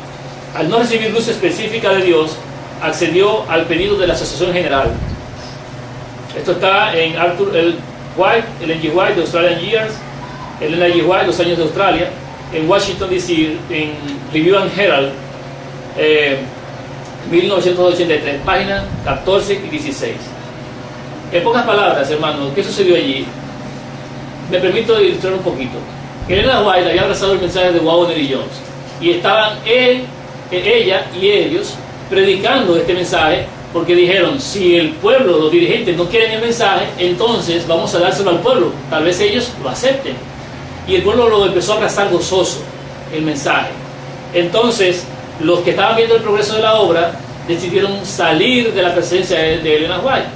Al no recibir luz específica de Dios, accedió al pedido de la Asociación General. Esto está en Arthur L. White, Ellen G. White, de Australian Years, Elena G. White, Los Años de Australia, en Washington, D.C., en Review and Herald, 1983, páginas 14 y 16. En pocas palabras, hermanos, ¿qué sucedió allí? Me permito ilustrar un poquito. Elena White había abrazado el mensaje de Waggoner y Jones, y estaban ella y ellos predicando este mensaje, porque dijeron, si el pueblo, los dirigentes no quieren el mensaje, entonces vamos a dárselo al pueblo, tal vez ellos lo acepten. Y el pueblo lo empezó a abrazar gozoso, el mensaje. Entonces, los que estaban viendo el progreso de la obra decidieron salir de la presencia de Elena White,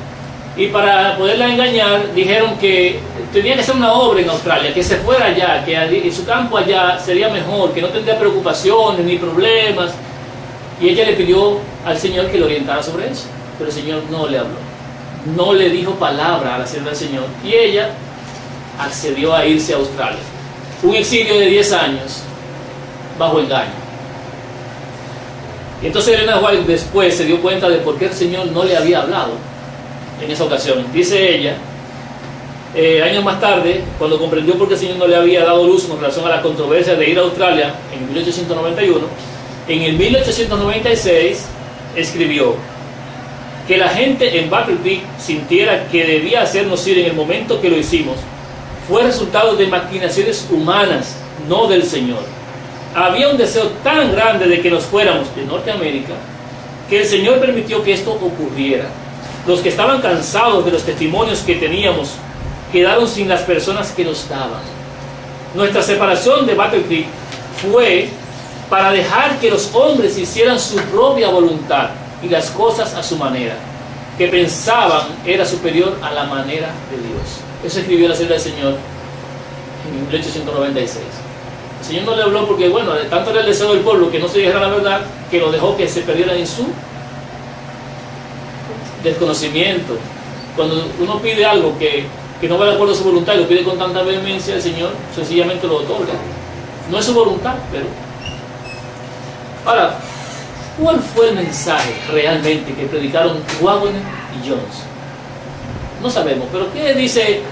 y para poderla engañar dijeron que tenía que hacer una obra en Australia, que se fuera allá, que en su campo allá sería mejor, que no tendría preocupaciones ni problemas. Y ella le pidió al Señor que le orientara sobre eso, pero el Señor no le habló, no le dijo palabra a la sierva del Señor, y ella accedió a irse a Australia. Un exilio de 10 años bajo engaño. Y entonces Elena White después se dio cuenta de por qué el Señor no le había hablado en esa ocasión. Dice ella, años más tarde, cuando comprendió por qué el Señor no le había dado luz con relación a la controversia de ir a Australia en 1891, en el 1896 escribió que la gente en Battle Creek sintiera que debía hacernos ir en el momento que lo hicimos fue resultado de maquinaciones humanas, no del Señor. Había un deseo tan grande de que nos fuéramos de Norteamérica que el Señor permitió que esto ocurriera. Los que estaban cansados de los testimonios que teníamos quedaron sin las personas que nos daban. Nuestra separación de Battle Creek fue para dejar que los hombres hicieran su propia voluntad y las cosas a su manera, que pensaban era superior a la manera de Dios. Eso escribió la Sierva del Señor en 1896. El Señor no le habló porque, bueno, tanto era el deseo del pueblo que no se dijera la verdad, que lo dejó que se perdieran en su desconocimiento. Cuando uno pide algo que no va de acuerdo a su voluntad y lo pide con tanta vehemencia, el Señor sencillamente lo otorga. No es su voluntad, pero... Ahora, ¿cuál fue el mensaje realmente que predicaron Waggoner y Jones? No sabemos, pero ¿qué dice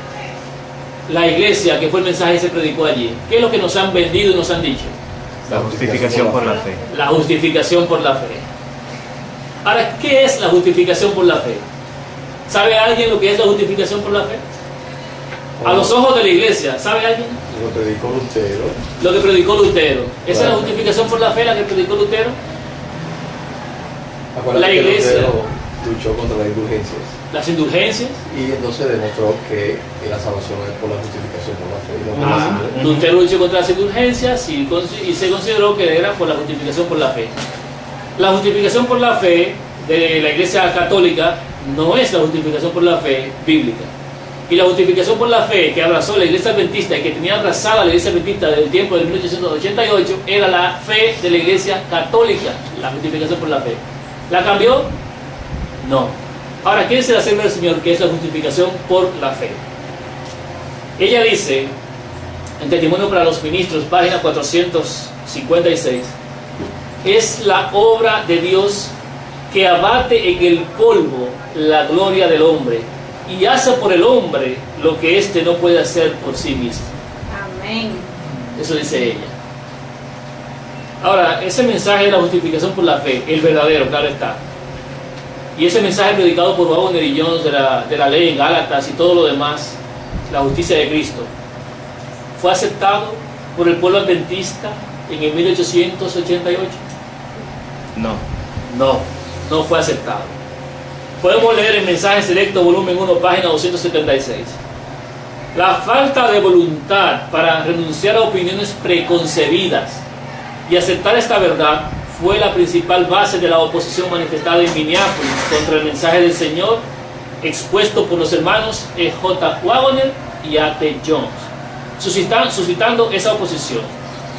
la iglesia que fue el mensaje que se predicó allí? ¿Qué es lo que nos han vendido y nos han dicho? La justificación por la fe. La justificación por la fe. Ahora, ¿qué es la justificación por la fe? ¿Sabe alguien lo que es la justificación por la fe? A los ojos de la iglesia, ¿sabe alguien? Lo predicó Lutero. Lo que predicó Lutero. ¿Esa es la Claro. justificación por la fe, la que predicó Lutero? Acuérdate La que iglesia. Lutero luchó contra las indulgencias Las indulgencias. y entonces demostró que la salvación es por la justificación por la fe y no por la simple. Lutero luchó contra las indulgencias y se consideró que era por la justificación por la fe. La justificación por la fe de la Iglesia Católica no es la justificación por la fe bíblica. Y la justificación por la fe que abrazó la Iglesia Adventista y que tenía abrazada la Iglesia Adventista desde el tiempo de 1888 era la fe de la Iglesia Católica, la justificación por la fe. ¿La cambió? No. Ahora, ¿qué dice la Sierva del Señor que es la justificación por la fe? Ella dice, en Testimonio para los Ministros, página 456, es la obra de Dios que abate en el polvo la gloria del hombre y hace por el hombre lo que éste no puede hacer por sí mismo. Amén. Eso dice ella. Ahora, ese mensaje de la justificación por la fe, el verdadero, claro está. Y ese mensaje predicado por Waggoner y Jones de la ley en Gálatas y todo lo demás, la justicia de Cristo, fue aceptado por el pueblo adventista en el 1888. No fue aceptado. Podemos leer el mensaje selecto, volumen 1, página 276. La falta de voluntad para renunciar a opiniones preconcebidas y aceptar esta verdad fue la principal base de la oposición manifestada en Minneapolis contra el mensaje del Señor expuesto por los hermanos E.J. Waggoner y A.T. Jones. Suscitando esa oposición,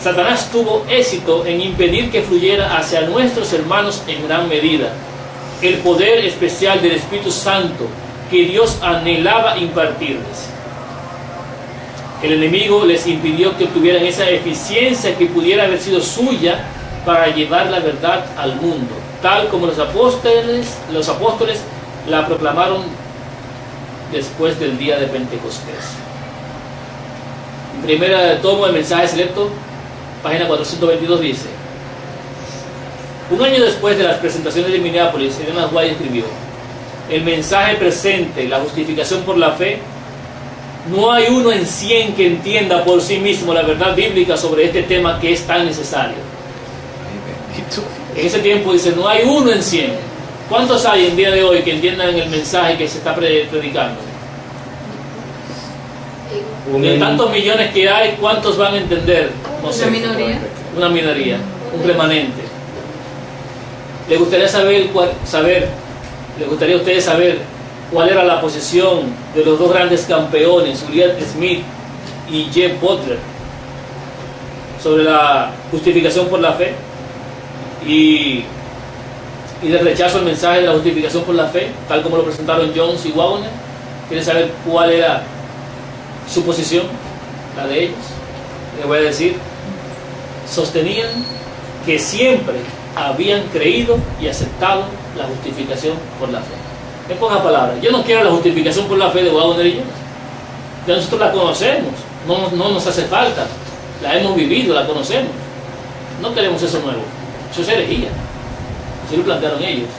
Satanás tuvo éxito en impedir que fluyera hacia nuestros hermanos en gran medida el poder especial del Espíritu Santo que Dios anhelaba impartirles. El enemigo les impidió que obtuvieran esa eficiencia que pudiera haber sido suya para llevar la verdad al mundo, tal como los apóstoles la proclamaron después del día de Pentecostés. Primera tomo del mensaje selecto, página 422 dice: un año después de las presentaciones de Minneapolis, Elena White escribió: el mensaje presente, la justificación por la fe, no hay uno en 100 que entienda por sí mismo la verdad bíblica sobre este tema que es tan necesario. En ese tiempo dice, no hay uno en 100. ¿Cuántos hay en día de hoy que entiendan el mensaje que se está predicando? De tantos millones que hay, ¿cuántos van a entender? No sé. Una minoría. Una minoría, un remanente. ¿Le gustaría le gustaría a ustedes saber cuál era la posición de los dos grandes campeones, Uriah Smith y Jeff Butler, sobre la justificación por la fe y del rechazo al mensaje de la justificación por la fe, tal como lo presentaron Jones y Waggoner? ¿Quieren saber cuál era su posición, la de ellos? Les voy a decir: sostenían que siempre habían creído y aceptado la justificación por la fe. En pocas palabras, yo no quiero la justificación por la fe de Waggoner y Jones. Ya nosotros la conocemos, no nos hace falta, la hemos vivido, la conocemos. No queremos eso nuevo, eso es herejía. Así lo plantearon ellos.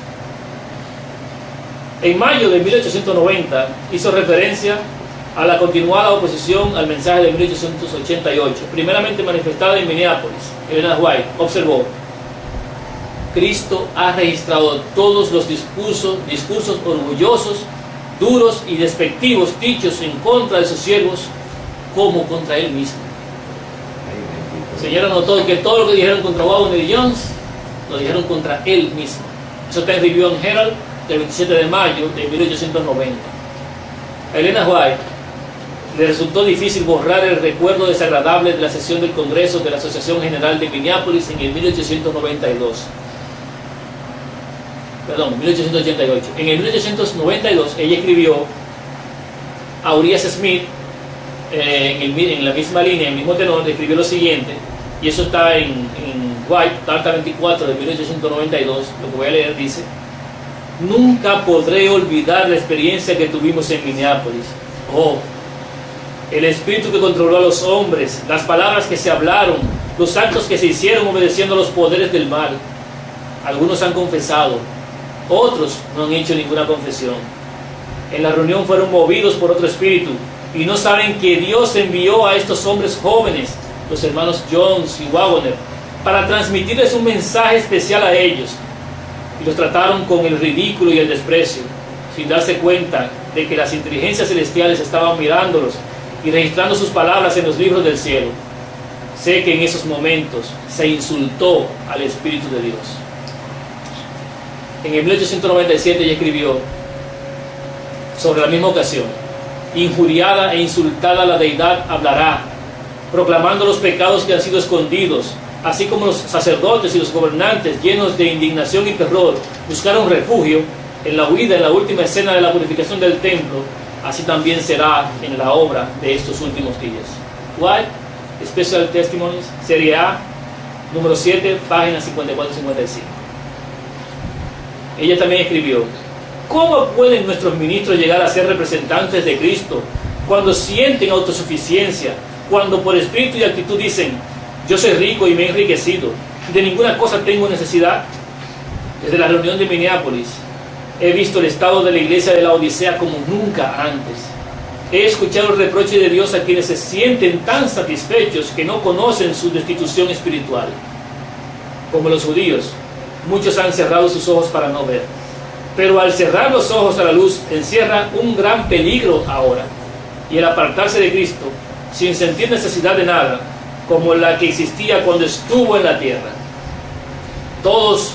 En mayo de 1890 hizo referencia a la continuada oposición al mensaje de 1888, primeramente manifestada en Minneapolis. Elena White observó: Cristo ha registrado todos los discursos orgullosos, duros y despectivos dichos en contra de sus siervos como contra él mismo. Señora notó que todo lo que dijeron contra Waggoner y Jones lo dijeron contra él mismo. Eso está en Review and Herald del 27 de mayo de 1890. A Elena White le resultó difícil borrar el recuerdo desagradable de la sesión del Congreso de la Asociación General de Minneapolis en el 1888. En el 1892 ella escribió a Urias Smith, en la misma línea, en el mismo tenor, escribió lo siguiente, y eso está en White, carta 24 de 1892, lo que voy a leer dice: nunca podré olvidar la experiencia que tuvimos en Minneapolis. Oh, el espíritu que controló a los hombres, las palabras que se hablaron, los actos que se hicieron obedeciendo a los poderes del mal. Algunos han confesado, otros no han hecho ninguna confesión. En la reunión fueron movidos por otro espíritu y no saben que Dios envió a estos hombres jóvenes, los hermanos Jones y Waggoner, para transmitirles un mensaje especial a ellos, y los trataron con el ridículo y el desprecio, sin darse cuenta de que las inteligencias celestiales estaban mirándolos y registrando sus palabras en los libros del cielo. Sé que en esos momentos se insultó al Espíritu de Dios. En el 1897 ella escribió sobre la misma ocasión: injuriada e insultada la deidad hablará, proclamando los pecados que han sido escondidos, así como los sacerdotes y los gobernantes, llenos de indignación y terror, buscaron refugio en la huida en la última escena de la purificación del templo. Así también será en la obra de estos últimos días. White, Special Testimonies, Serie A, número 7, páginas 54 y 55. Ella también escribió: ¿cómo pueden nuestros ministros llegar a ser representantes de Cristo cuando sienten autosuficiencia, cuando por espíritu y actitud dicen: yo soy rico y me he enriquecido, de ninguna cosa tengo necesidad? Desde la reunión de Minneapolis he visto el estado de la iglesia de la Odisea como nunca antes. He escuchado el reproche de Dios a quienes se sienten tan satisfechos que no conocen su destitución espiritual. Como los judíos, muchos han cerrado sus ojos para no ver, pero al cerrar los ojos a la luz encierra un gran peligro ahora, y el apartarse de Cristo sin sentir necesidad de nada, como la que existía cuando estuvo en la tierra. Todos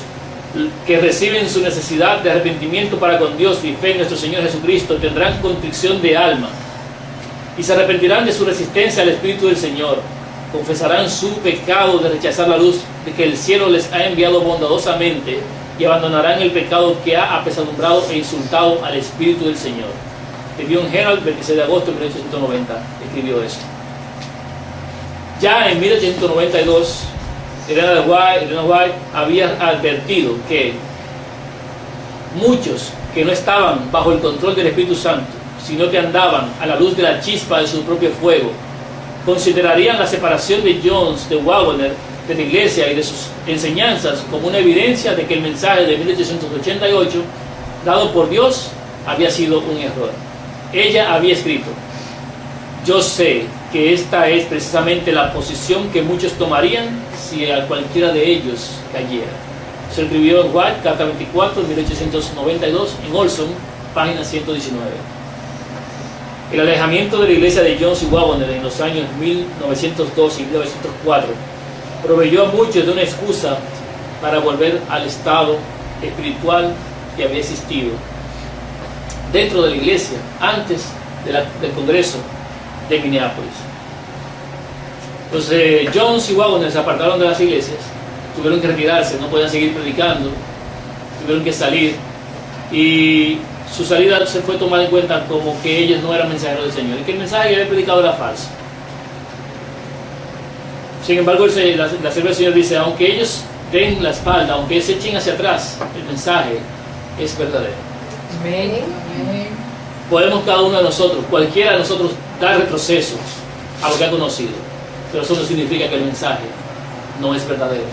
que reciben su necesidad de arrepentimiento para con Dios y fe en nuestro Señor Jesucristo tendrán contrición de alma y se arrepentirán de su resistencia al Espíritu del Señor. Confesarán su pecado de rechazar la luz de que el cielo les ha enviado bondadosamente y abandonarán el pecado que ha apesadumbrado e insultado al Espíritu del Señor. Review and Herald, 26 de agosto de 1890, escribió eso. Ya en 1892, Elena White había advertido que muchos que no estaban bajo el control del Espíritu Santo, sino que andaban a la luz de la chispa de su propio fuego, considerarían la separación de Jones, de Waggoner, de la iglesia y de sus enseñanzas como una evidencia de que el mensaje de 1888, dado por Dios, había sido un error. Ella había escrito: yo sé que esta es precisamente la posición que muchos tomarían si a cualquiera de ellos cayera. Se escribió en White, carta 24, 1892, en Olson, página 119. El alejamiento de la iglesia de Jones y Waggoner en los años 1902 y 1904 proveyó a muchos de una excusa para volver al estado espiritual que había existido dentro de la iglesia antes del Congreso de Minneapolis. Entonces Jones y Waggoner se apartaron de las iglesias, tuvieron que retirarse, no podían seguir predicando, tuvieron que salir, y su salida se fue tomada en cuenta como que ellos no eran mensajeros del Señor y que el mensaje que habían predicado era falso. Sin embargo, la sierva del Señor dice: aunque ellos den la espalda, aunque ellos se echen hacia atrás, el mensaje es verdadero. Amén. Podemos cada uno de nosotros, cualquiera de nosotros, dar retrocesos a lo que ha conocido, pero eso no significa que el mensaje no es verdadero.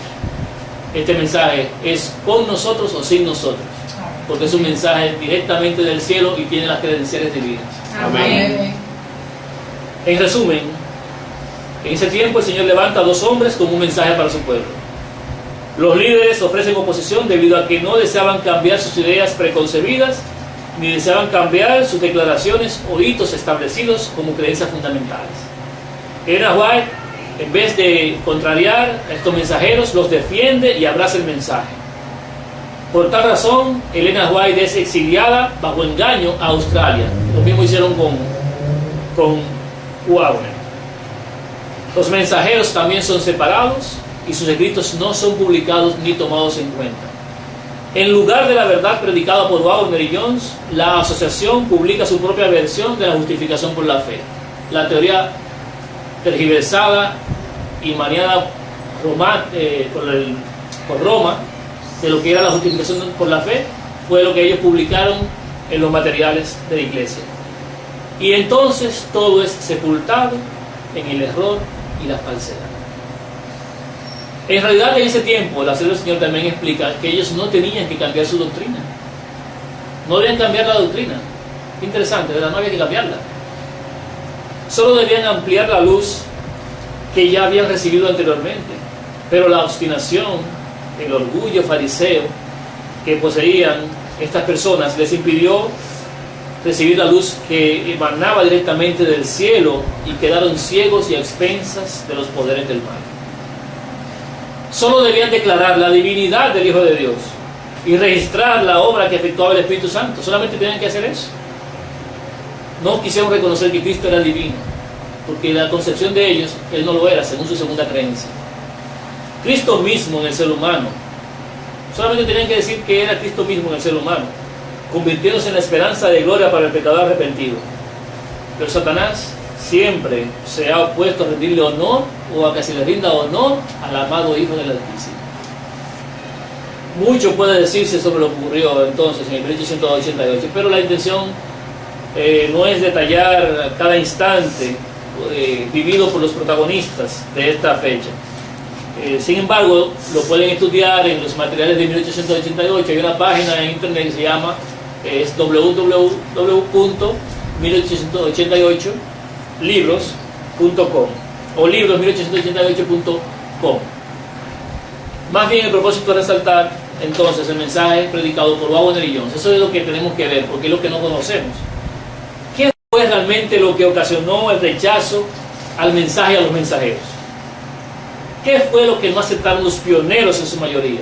Este mensaje es con nosotros o sin nosotros. porque es un mensaje directamente del cielo y tiene las credenciales divinas. Amén. En resumen, en ese tiempo el Señor levanta a 2 hombres como un mensaje para su pueblo. Los líderes ofrecen oposición debido a que no deseaban cambiar sus ideas preconcebidas, ni deseaban cambiar sus declaraciones o hitos establecidos como creencias fundamentales. Ellen G. White, en vez de contrariar a estos mensajeros, los defiende y abraza el mensaje. Por tal razón, Ellen G. White es exiliada bajo engaño a Australia. Lo mismo hicieron con Wagner. Los mensajeros también son separados y sus escritos no son publicados ni tomados en cuenta. En lugar de la verdad predicada por Wagner y Jones, la asociación publica su propia versión de la justificación por la fe. La teoría tergiversada y maniada por Roma de lo que era la justificación por la fe fue lo que ellos publicaron en los materiales de la iglesia. Y entonces todo es sepultado en el error y la falsedad. En realidad, en ese tiempo, la Sierva del Señor también explica que ellos no tenían que cambiar su doctrina. No debían cambiar la doctrina. Interesante, ¿verdad? No había que cambiarla. Solo debían ampliar la luz que ya habían recibido anteriormente. Pero la obstinación, el orgullo fariseo que poseían estas personas les impidió recibir la luz que emanaba directamente del cielo y quedaron ciegos y a expensas de los poderes del mal. Solo debían declarar la divinidad del Hijo de Dios y registrar la obra que efectuaba el Espíritu Santo. Solamente tenían que hacer eso. No quisieron reconocer que Cristo era divino, porque la concepción de ellos, Él no lo era, según su segunda creencia. Cristo mismo en el ser humano. Solamente tenían que decir que era Cristo mismo en el ser humano, convirtiéndose en la esperanza de gloria para el pecador arrepentido. Pero Satanás siempre se ha opuesto a rendirle honor o a que se le rinda honor al amado Hijo del Altísimo. Mucho puede decirse sobre lo que ocurrió entonces en el 1888, pero la intención no es detallar cada instante vivido por los protagonistas de esta fecha. Sin embargo, lo pueden estudiar en los materiales de 1888. Hay una página en internet que se llama www.1888libros.com o libros1888.com. Más bien el propósito es resaltar entonces el mensaje predicado por Wagner y Jones. Eso es lo que tenemos que ver, porque es lo que no conocemos. ¿Qué fue realmente lo que ocasionó el rechazo al mensaje y a los mensajeros? ¿Qué fue lo que no aceptaron los pioneros en su mayoría?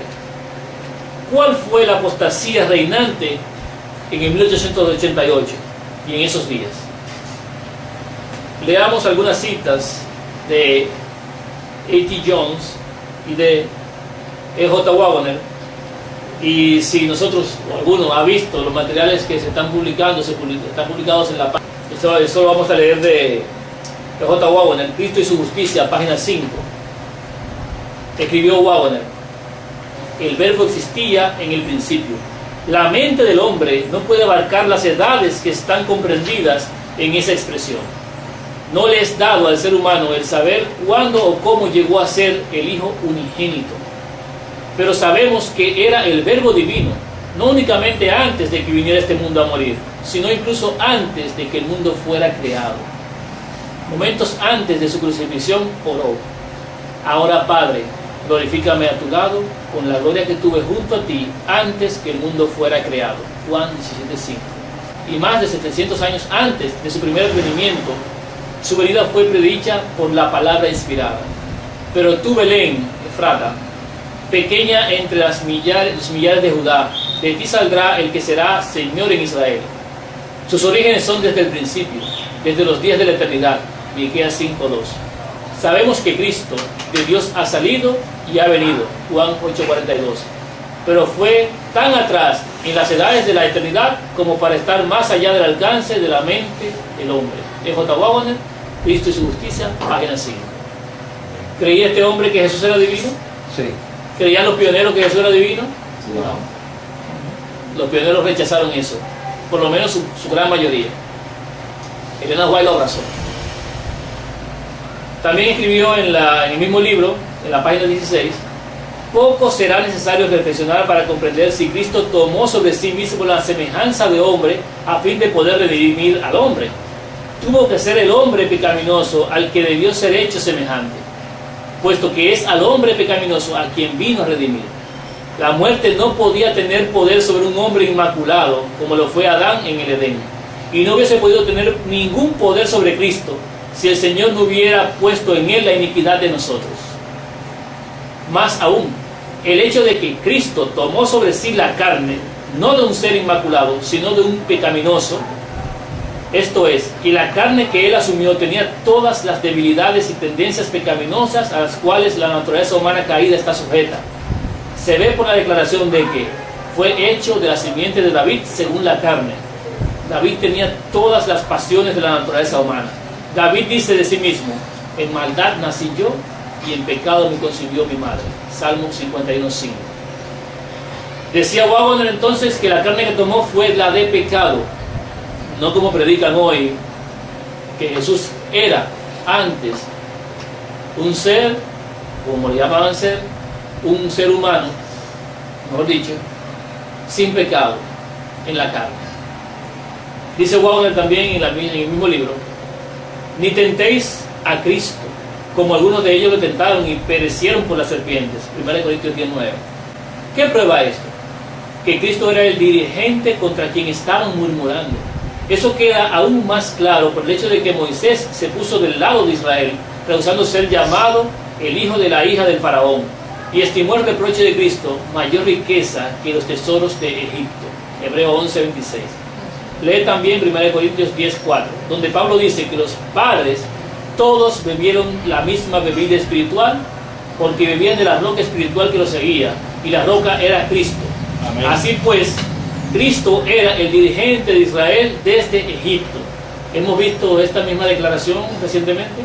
¿Cuál fue la apostasía reinante en el 1888 y en esos días? Leamos algunas citas de A.T. Jones y de E.J. Wagner, y si nosotros o alguno ha visto los materiales que se están publicando, están publicados en la página. Eso lo vamos a leer de E.J. Wagner, Cristo y su justicia, página 5. Escribió Wagner: el verbo existía en el principio. La mente del hombre no puede abarcar las edades que están comprendidas en esa expresión. No le es dado al ser humano el saber cuándo o cómo llegó a ser el Hijo unigénito. Pero sabemos que era el Verbo divino, no únicamente antes de que viniera este mundo a morir, sino incluso antes de que el mundo fuera creado. Momentos antes de su crucifixión oró: ahora, Padre, glorifícame a tu lado con la gloria que tuve junto a ti antes que el mundo fuera creado. Juan 17:5. Y más de 700 años antes de su primer advenimiento, su venida fue predicha por la palabra inspirada. Pero tú, Belén, Efrata, pequeña entre los millares de Judá, de ti saldrá el que será Señor en Israel. Sus orígenes son desde el principio, desde los días de la eternidad. Miqueas 5:2. Sabemos que Cristo de Dios ha salido y ha venido. Juan 8:42. Pero fue tan atrás en las edades de la eternidad como para estar más allá del alcance de la mente del hombre. E.J. Wagner, Cristo y su justicia, página 5. ¿Creía este hombre que Jesús era divino? Sí. ¿Creían los pioneros que Jesús era divino? No. Los pioneros rechazaron eso, por lo menos su gran mayoría. Ellen G. White lo abrazó. También escribió en el mismo libro, en la página 16, Poco será necesario reflexionar para comprender si Cristo tomó sobre sí mismo la semejanza de hombre a fin de poder redimir al hombre. Tuvo que ser el hombre pecaminoso al que debió ser hecho semejante, puesto que es al hombre pecaminoso a quien vino a redimir. La muerte no podía tener poder sobre un hombre inmaculado, como lo fue Adán en el Edén, y no hubiese podido tener ningún poder sobre Cristo si el Señor no hubiera puesto en él la iniquidad de nosotros. Más aún, el hecho de que Cristo tomó sobre sí la carne, no de un ser inmaculado, sino de un pecaminoso, esto es, que la carne que él asumió tenía todas las debilidades y tendencias pecaminosas a las cuales la naturaleza humana caída está sujeta. Se ve por la declaración de que fue hecho de la simiente de David según la carne. David tenía todas las pasiones de la naturaleza humana. David dice de sí mismo: en maldad nací yo y en pecado me concibió mi madre. Salmo 51:5. Decía Waggoner entonces que la carne que tomó fue la de pecado, no como predican hoy, que Jesús era antes un ser, como le llamaban ser, un ser humano, mejor dicho, sin pecado en la carne. Dice Waggoner también en el mismo libro: ni tentéis a Cristo, como algunos de ellos lo tentaron y perecieron por las serpientes. 1 Corintios 10:9. ¿Qué prueba esto? Que Cristo era el dirigente contra quien estaban murmurando. Eso queda aún más claro por el hecho de que Moisés se puso del lado de Israel, rehusando ser llamado el hijo de la hija del faraón, y estimó el reproche de Cristo mayor riqueza que los tesoros de Egipto. Hebreo 11:26. Lee también 1 Corintios 10:4, donde Pablo dice que los padres todos bebieron la misma bebida espiritual, porque bebían de la roca espiritual que los seguía, y la roca era Cristo. Amén. Así pues, Cristo era el dirigente de Israel desde Egipto. ¿Hemos visto esta misma declaración recientemente?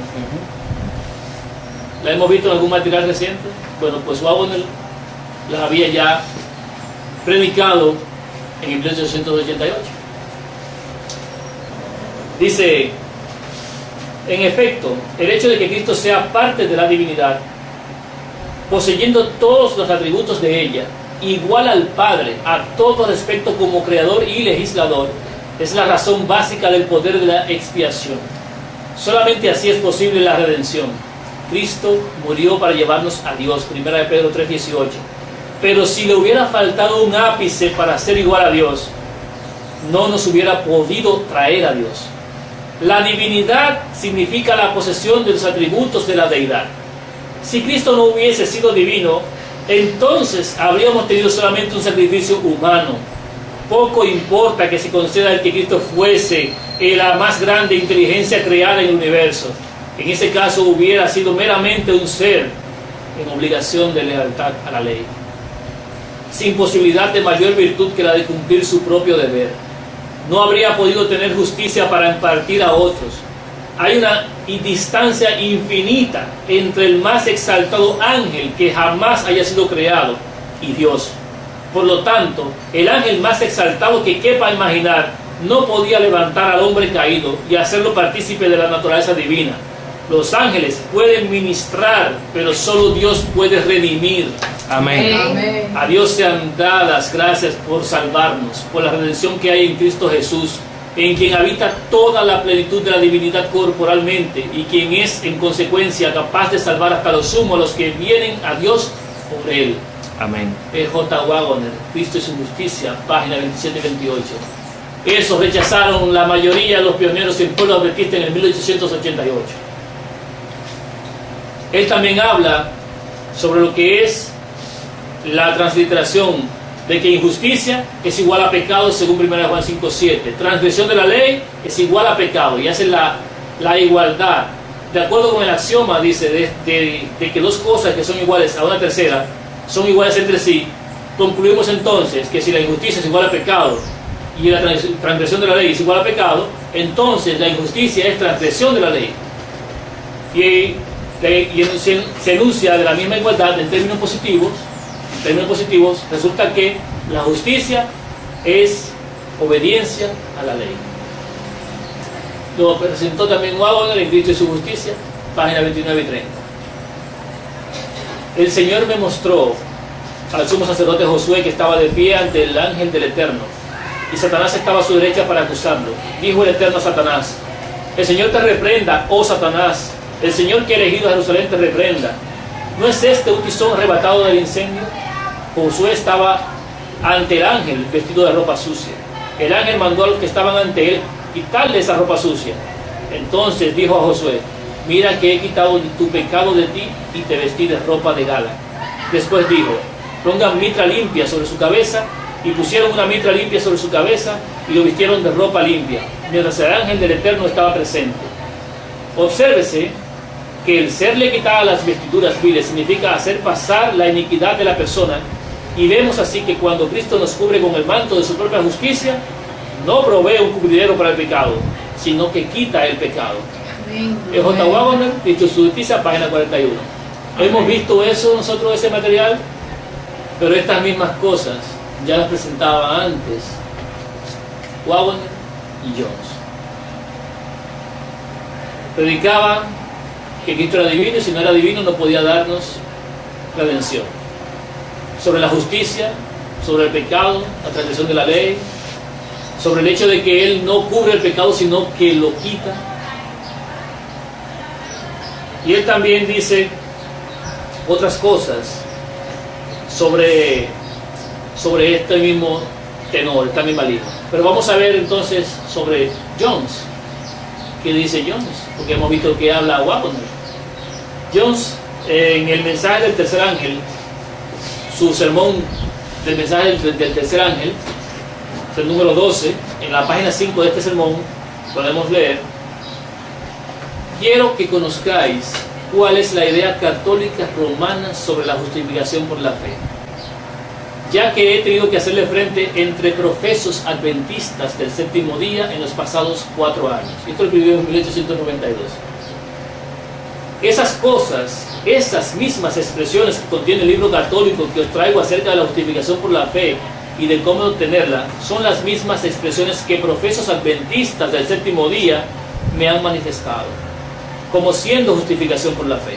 ¿La hemos visto en algún material reciente? Bueno, pues Waggoner la había ya predicado en 1888. Dice: en efecto, el hecho de que Cristo sea parte de la divinidad, poseyendo todos los atributos de ella, igual al Padre a todo respecto como creador y legislador, es la razón básica del poder de la expiación. Solamente así es posible la redención. Cristo murió para llevarnos a Dios, 1 Pedro 3:18. Pero si le hubiera faltado un ápice para ser igual a Dios, no nos hubiera podido traer a Dios. La divinidad significa la posesión de los atributos de la deidad. Si Cristo no hubiese sido divino, entonces habríamos tenido solamente un sacrificio humano. Poco importa que se conceda que Cristo fuese la más grande inteligencia creada en el universo. En ese caso hubiera sido meramente un ser en obligación de lealtad a la ley, sin posibilidad de mayor virtud que la de cumplir su propio deber. No habría podido tener justicia para impartir a otros. Hay una distancia infinita entre el más exaltado ángel que jamás haya sido creado y Dios. Por lo tanto, el ángel más exaltado que quepa imaginar no podía levantar al hombre caído y hacerlo partícipe de la naturaleza divina. Los ángeles pueden ministrar, pero solo Dios puede redimir. Amén. Amén. A Dios sean dadas gracias por salvarnos, por la redención que hay en Cristo Jesús, en quien habita toda la plenitud de la divinidad corporalmente y quien es en consecuencia capaz de salvar hasta lo sumo a los que vienen a Dios por él. Amén. J. Waggoner, Cristo y su justicia, página 27-28. Eso rechazaron la mayoría de los pioneros en pueblo adventista en el 1888. Él también habla sobre lo que es la transliteración de que injusticia es igual a pecado según 1 Juan 5:7. Transgresión de la ley es igual a pecado, y hace la igualdad. De acuerdo con el axioma, dice, de que dos cosas que son iguales a una tercera son iguales entre sí, concluimos entonces que si la injusticia es igual a pecado y la transgresión de la ley es igual a pecado, entonces la injusticia es transgresión de la ley. Y se enuncia de la misma igualdad en términos positivos. En términos positivos, resulta que la justicia es obediencia a la ley. Lo presentó también Waggoner en Cristo y su justicia, página 29 y 30. El Señor me mostró al sumo sacerdote Josué, que estaba de pie ante el ángel del Eterno, y Satanás estaba a su derecha para acusarlo. Dijo el Eterno a Satanás: el Señor te reprenda, oh Satanás, el Señor que ha elegido a Jerusalén te reprenda. ¿No es este un tizón arrebatado del incendio? Josué estaba ante el ángel vestido de ropa sucia. El ángel mandó a los que estaban ante él quitarle esa ropa sucia. Entonces dijo a Josué: mira que he quitado tu pecado de ti y te vestí de ropa de gala. Después dijo: pongan mitra limpia sobre su cabeza. Y pusieron una mitra limpia sobre su cabeza y lo vistieron de ropa limpia, mientras el ángel del Eterno estaba presente. Obsérvese que el serle quitadas las vestiduras viles significa hacer pasar la iniquidad de la persona, y vemos así que cuando Cristo nos cubre con el manto de su propia justicia, no provee un cubridero para el pecado, sino que quita el pecado. El J. Wagner, Cristo su justicia, página 41. Hemos visto eso nosotros, ese material, pero estas mismas cosas ya las presentaba antes Wagner y Jones. Predicaba que Cristo era divino, y si no era divino no podía darnos redención. Sobre la justicia, sobre el pecado, la transgresión de la ley, sobre el hecho de que Él no cubre el pecado, sino que lo quita. Y Él también dice otras cosas sobre este mismo tenor, esta misma línea. Pero vamos a ver entonces sobre Jones. ¿Qué dice Jones? Porque hemos visto que habla Wagner. Jones, en el mensaje del tercer ángel, su sermón del mensaje del tercer ángel, el número 12, en la página 5 de este sermón, podemos leer: quiero que conozcáis cuál es la idea católica romana sobre la justificación por la fe, ya que he tenido que hacerle frente entre profesos adventistas del séptimo día en los pasados 4 años. Esto lo escribió en 1892. Esas cosas, esas mismas expresiones que contiene el libro católico que os traigo acerca de la justificación por la fe y de cómo obtenerla, son las mismas expresiones que profesos adventistas del séptimo día me han manifestado como siendo justificación por la fe.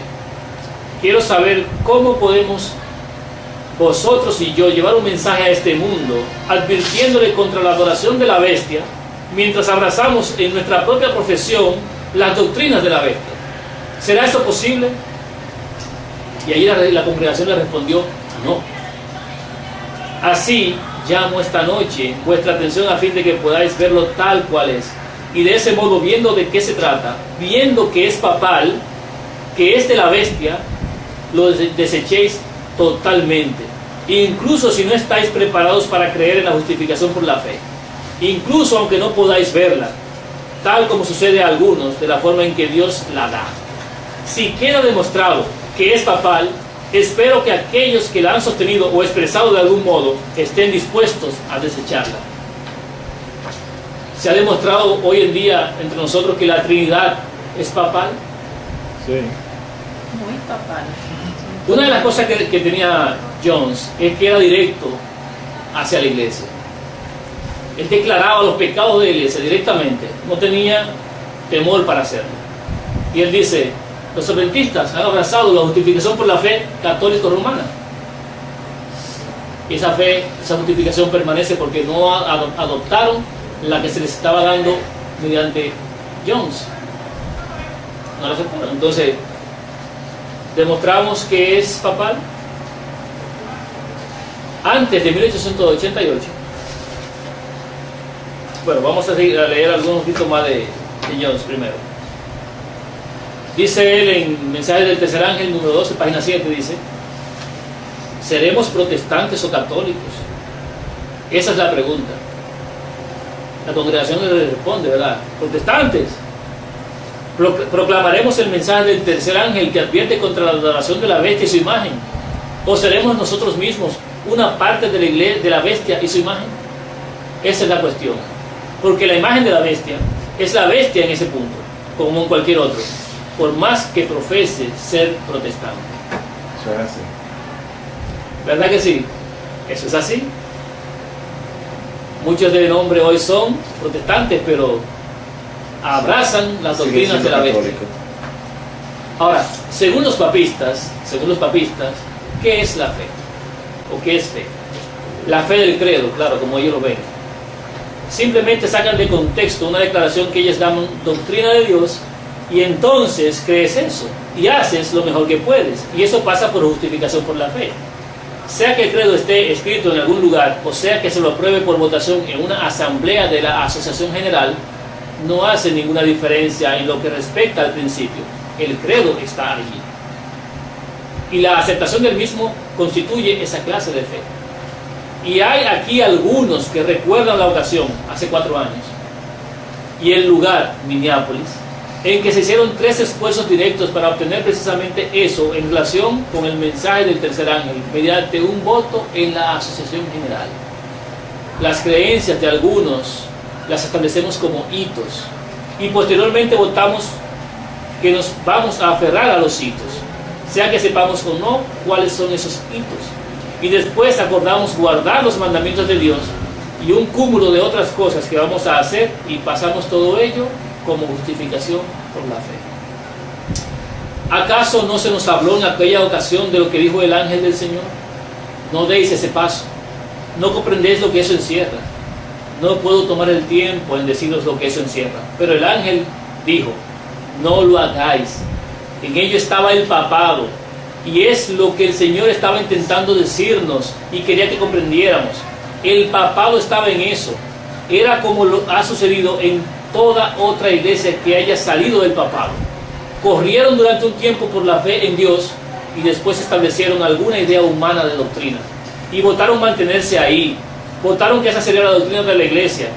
Quiero saber cómo podemos vosotros y yo llevar un mensaje a este mundo advirtiéndole contra la adoración de la bestia, mientras abrazamos en nuestra propia profesión las doctrinas de la bestia. ¿Será eso posible? Y ahí la congregación le respondió: no. Así llamo esta noche vuestra atención a fin de que podáis verlo tal cual es, y de ese modo, viendo de qué se trata, viendo que es papal, que es de la bestia, lo desechéis totalmente, incluso si no estáis preparados para creer en la justificación por la fe, incluso aunque no podáis verla, tal como sucede a algunos, de la forma en que Dios la da. Si queda demostrado que es papal, espero que aquellos que la han sostenido o expresado de algún modo estén dispuestos a desecharla. ¿Se ha demostrado hoy en día entre nosotros que la Trinidad es papal? Sí. Muy papal. Una de las cosas que tenía Jones es que era directo hacia la iglesia. Él declaraba los pecados de la iglesia directamente, no tenía temor para hacerlo. Y él dice: los adventistas han abrazado la justificación por la fe católico-romana. Y esa fe, esa justificación permanece porque no adoptaron la que se les estaba dando mediante Jones. No la aceptaron. Entonces, demostramos que es papal. Antes de 1888. Bueno, vamos a leer algunos poquitos más de Jones primero. Dice él en Mensaje del Tercer Ángel, número 12, página 7, dice: ¿seremos protestantes o católicos? Esa es la pregunta. La congregación le responde, ¿verdad? Protestantes. Proclamaremos el mensaje del tercer ángel que advierte contra la adoración de la bestia y su imagen. ¿O seremos nosotros mismos una parte de la iglesia, de la bestia y su imagen? Esa es la cuestión. Porque la imagen de la bestia es la bestia en ese punto, como en cualquier otro, por más que profese ser protestante. Eso es así. ¿Verdad que sí? Eso es así. Muchos de nombre hoy son protestantes, pero abrazan las doctrinas de la bestia. Ahora, según los papistas, ¿qué es la fe? ¿O qué es fe? La fe del credo, claro, como ellos lo ven. Simplemente sacan de contexto una declaración que ellos llaman doctrina de Dios, y entonces crees eso y haces lo mejor que puedes, y eso pasa por justificación por la fe. Sea que el credo esté escrito en algún lugar, o sea que se lo apruebe por votación en una asamblea de la Asociación General, no hace ninguna diferencia en lo que respecta al principio. El credo está allí, y la aceptación del mismo constituye esa clase de fe. Y hay aquí algunos que recuerdan la ocasión, hace 4 años, y el lugar, Minneapolis, en que se hicieron 3 esfuerzos directos para obtener precisamente eso en relación con el mensaje del tercer ángel, mediante un voto en la Asociación General. Las creencias de algunos las establecemos como hitos, y posteriormente votamos que nos vamos a aferrar a los hitos, sea que sepamos o no cuáles son esos hitos. Y después acordamos guardar los mandamientos de Dios y un cúmulo de otras cosas que vamos a hacer, y pasamos todo ello como justificación por la fe. ¿Acaso no se nos habló en aquella ocasión de lo que dijo el ángel del Señor? No deis ese paso, no comprendéis lo que eso encierra. No puedo tomar el tiempo en deciros lo que eso encierra. Pero el ángel dijo, no lo hagáis. En ello estaba el papado, y es lo que el Señor estaba intentando decirnos y quería que comprendiéramos. El papado estaba en eso. Era como lo ha sucedido en toda otra iglesia que haya salido del papado. Corrieron durante un tiempo por la fe en Dios, y después establecieron alguna idea humana de doctrina, y votaron mantenerse ahí. Votaron que esa sería la doctrina de la iglesia,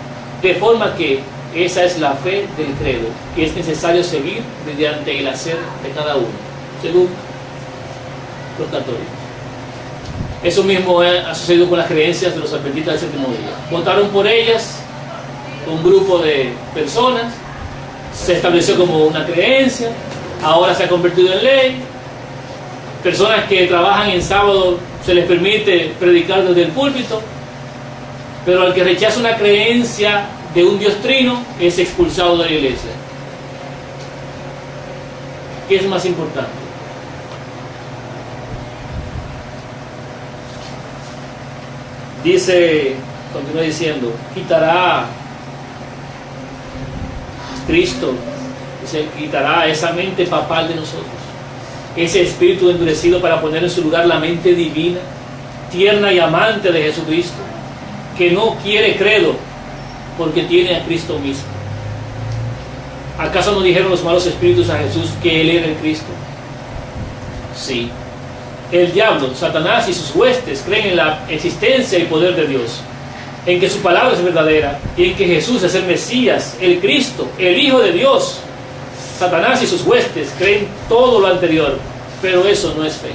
de forma que esa es la fe del credo, que es necesario seguir mediante el hacer de cada uno, según los católicos. Eso mismo ha sucedido con las creencias de los adventistas del séptimo día. Votaron por ellas un grupo de personas, se estableció como una creencia, ahora se ha convertido en ley. Personas que trabajan en sábado se les permite predicar desde el púlpito, pero al que rechaza una creencia de un Dios trino es expulsado de la iglesia. ¿Qué es más importante? Dice, continúa diciendo, quitará Cristo, dice, quitará esa mente papal de nosotros, ese espíritu endurecido, para poner en su lugar la mente divina, tierna y amante de Jesucristo, que no quiere credo porque tiene a Cristo mismo. ¿Acaso no dijeron los malos espíritus a Jesús que Él era el Cristo? Sí. El diablo, Satanás y sus huestes creen en la existencia y poder de Dios, en que su palabra es verdadera y en que Jesús es el Mesías, el Cristo, el Hijo de Dios. Satanás y sus huestes creen todo lo anterior, pero eso no es fe.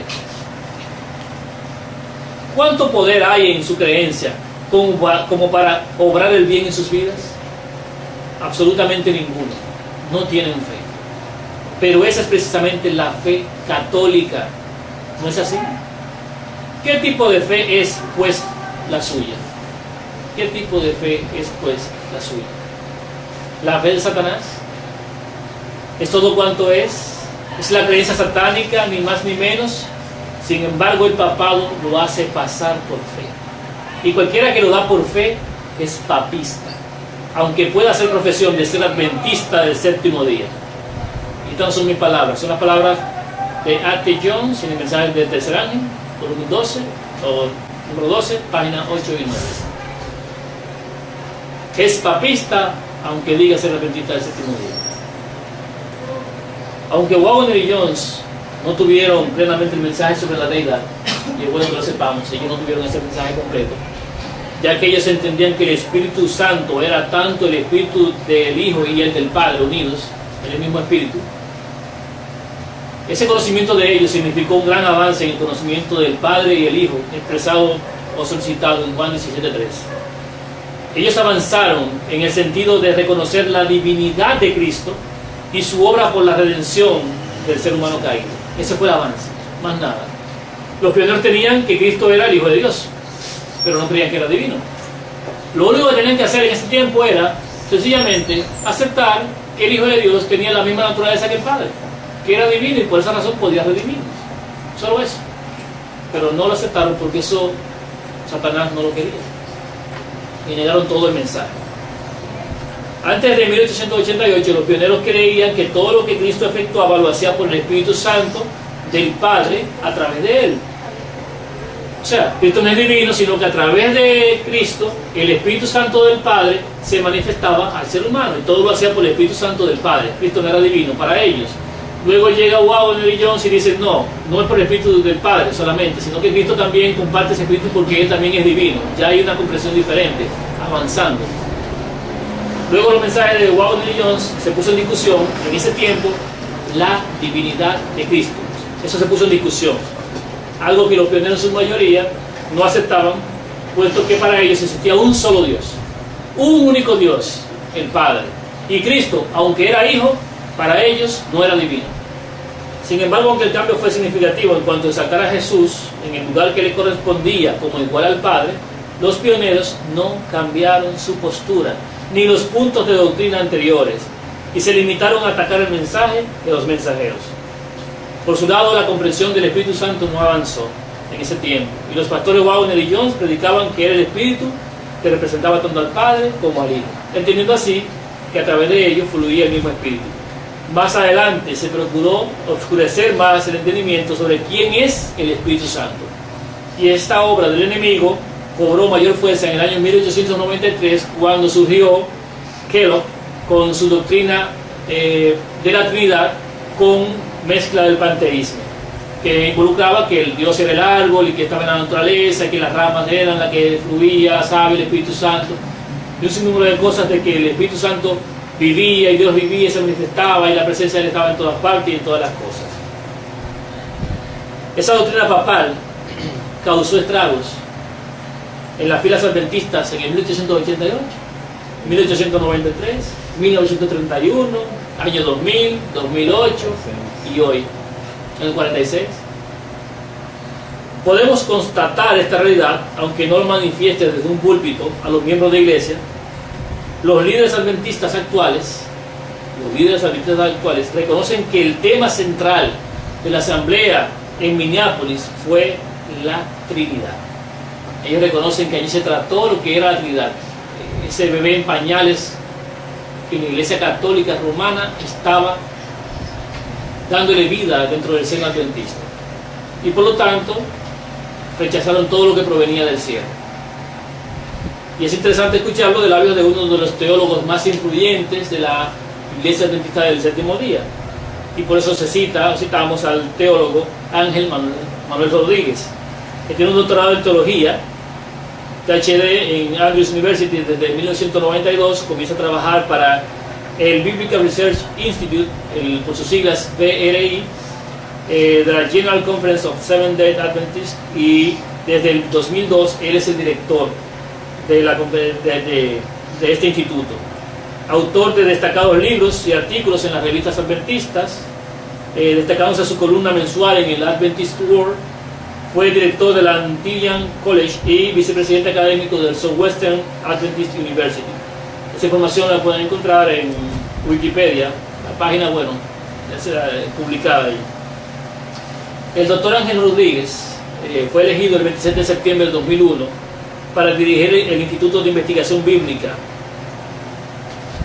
¿Cuánto poder hay en su creencia como para obrar el bien en sus vidas? Absolutamente ninguno. No tienen fe. Pero esa es precisamente la fe católica. ¿No es así? ¿Qué tipo de fe es, pues, la suya? ¿Qué tipo de fe es, pues, la suya? ¿La fe de Satanás? ¿Es todo cuanto es? ¿Es la creencia satánica, ni más ni menos? Sin embargo, el papado lo hace pasar por fe. Y cualquiera que lo da por fe es papista, aunque pueda hacer profesión de ser adventista del séptimo día. Y estas son mis palabras, son las palabras de A.T. Jones en el mensaje del tercer ángel, volumen 12, o número 12, páginas 8 y 9. Es papista, aunque diga ser adventista del séptimo día. Aunque Wagner y Jones no tuvieron plenamente el mensaje sobre la deidad, y es bueno que lo sepamos, ellos no tuvieron ese mensaje completo, ya que ellos entendían que el Espíritu Santo era tanto el Espíritu del Hijo y el del Padre unidos en el mismo Espíritu. Ese conocimiento de ellos significó un gran avance en el conocimiento del Padre y el Hijo, expresado o solicitado en Juan 17:3. Ellos avanzaron en el sentido de reconocer la divinidad de Cristo y su obra por la redención del ser humano caído. Ese fue el avance, más nada. Los pioneros tenían que Cristo era el Hijo de Dios, pero no creían que era divino. Lo único que tenían que hacer en ese tiempo era sencillamente aceptar que el Hijo de Dios tenía la misma naturaleza que el Padre, que era divino, y por esa razón podía redimirnos. Solo eso. Pero no lo aceptaron porque eso Satanás no lo quería. Y negaron todo el mensaje. Antes de 1888, los pioneros creían que todo lo que Cristo efectuaba lo hacía por el Espíritu Santo del Padre a través de Él. O sea, Cristo no es divino, sino que a través de Cristo, el Espíritu Santo del Padre se manifestaba al ser humano, y todo lo hacía por el Espíritu Santo del Padre. Cristo no era divino para ellos. Luego llega Waggoner y Jones y dicen, no es por el Espíritu del Padre solamente, sino que Cristo también comparte ese Espíritu porque Él también es divino. Ya hay una comprensión diferente, avanzando. Luego los mensajes de Waggoner y Jones se puso en discusión, en ese tiempo, la divinidad de Cristo. Eso se puso en discusión. Algo que los pioneros en su mayoría no aceptaban, puesto que para ellos existía un solo Dios, un único Dios, el Padre. Y Cristo, aunque era Hijo, para ellos no era divino. Sin embargo, aunque el cambio fue significativo en cuanto a exaltar a Jesús en el lugar que le correspondía como igual al Padre, los pioneros no cambiaron su postura, ni los puntos de doctrina anteriores, y se limitaron a atacar el mensaje de los mensajeros. Por su lado, la comprensión del Espíritu Santo no avanzó en ese tiempo, y los pastores Waggoner y Jones predicaban que era el Espíritu que representaba tanto al Padre como al Hijo, entendiendo así que a través de ellos fluía el mismo Espíritu. Más adelante se procuró oscurecer más el entendimiento sobre quién es el Espíritu Santo, y esta obra del enemigo cobró mayor fuerza en el año 1893, cuando surgió Kellogg con su doctrina de la Trinidad con mezcla del panteísmo, que involucraba que el Dios era el árbol y que estaba en la naturaleza, y que las ramas eran las que fluía, sabe, el Espíritu Santo, y un sinnúmero de cosas de que el Espíritu Santo vivía y Dios vivía y se manifestaba y la presencia de Él estaba en todas partes y en todas las cosas. Esa doctrina papal causó estragos en las filas adventistas en el 1888, 1893, 1931, año 2000, 2008 y hoy, en el 46. Podemos constatar esta realidad, aunque no lo manifieste desde un púlpito a los miembros de iglesia. Los líderes adventistas actuales reconocen que el tema central de la asamblea en Minneapolis fue la Trinidad. Ellos reconocen que allí se trató lo que era la Trinidad. Ese bebé en pañales que en la Iglesia Católica Romana estaba dándole vida dentro del seno adventista. Y por lo tanto, rechazaron todo lo que provenía del cielo. Y es interesante escucharlo de labios de uno de los teólogos más influyentes de la Iglesia Adventista del Séptimo Día. Y por eso citamos al teólogo Ángel Manuel Rodríguez, que tiene un doctorado en teología, PhD en Andrews University desde 1992, comienza a trabajar para el Biblical Research Institute, por sus siglas BRI, de la General Conference of Seventh-day Adventists, y desde el 2002 él es el director de este instituto. Autor de destacados libros y artículos en las revistas adventistas, destacándose su columna mensual en el Adventist World. Fue director de la Antilian College y vicepresidente académico del Southwestern Adventist University. Esa información la pueden encontrar en Wikipedia, la página, ya será publicada ahí. El doctor Ángel Rodríguez fue elegido el 27 de septiembre del 2001 para dirigir el Instituto de Investigación Bíblica,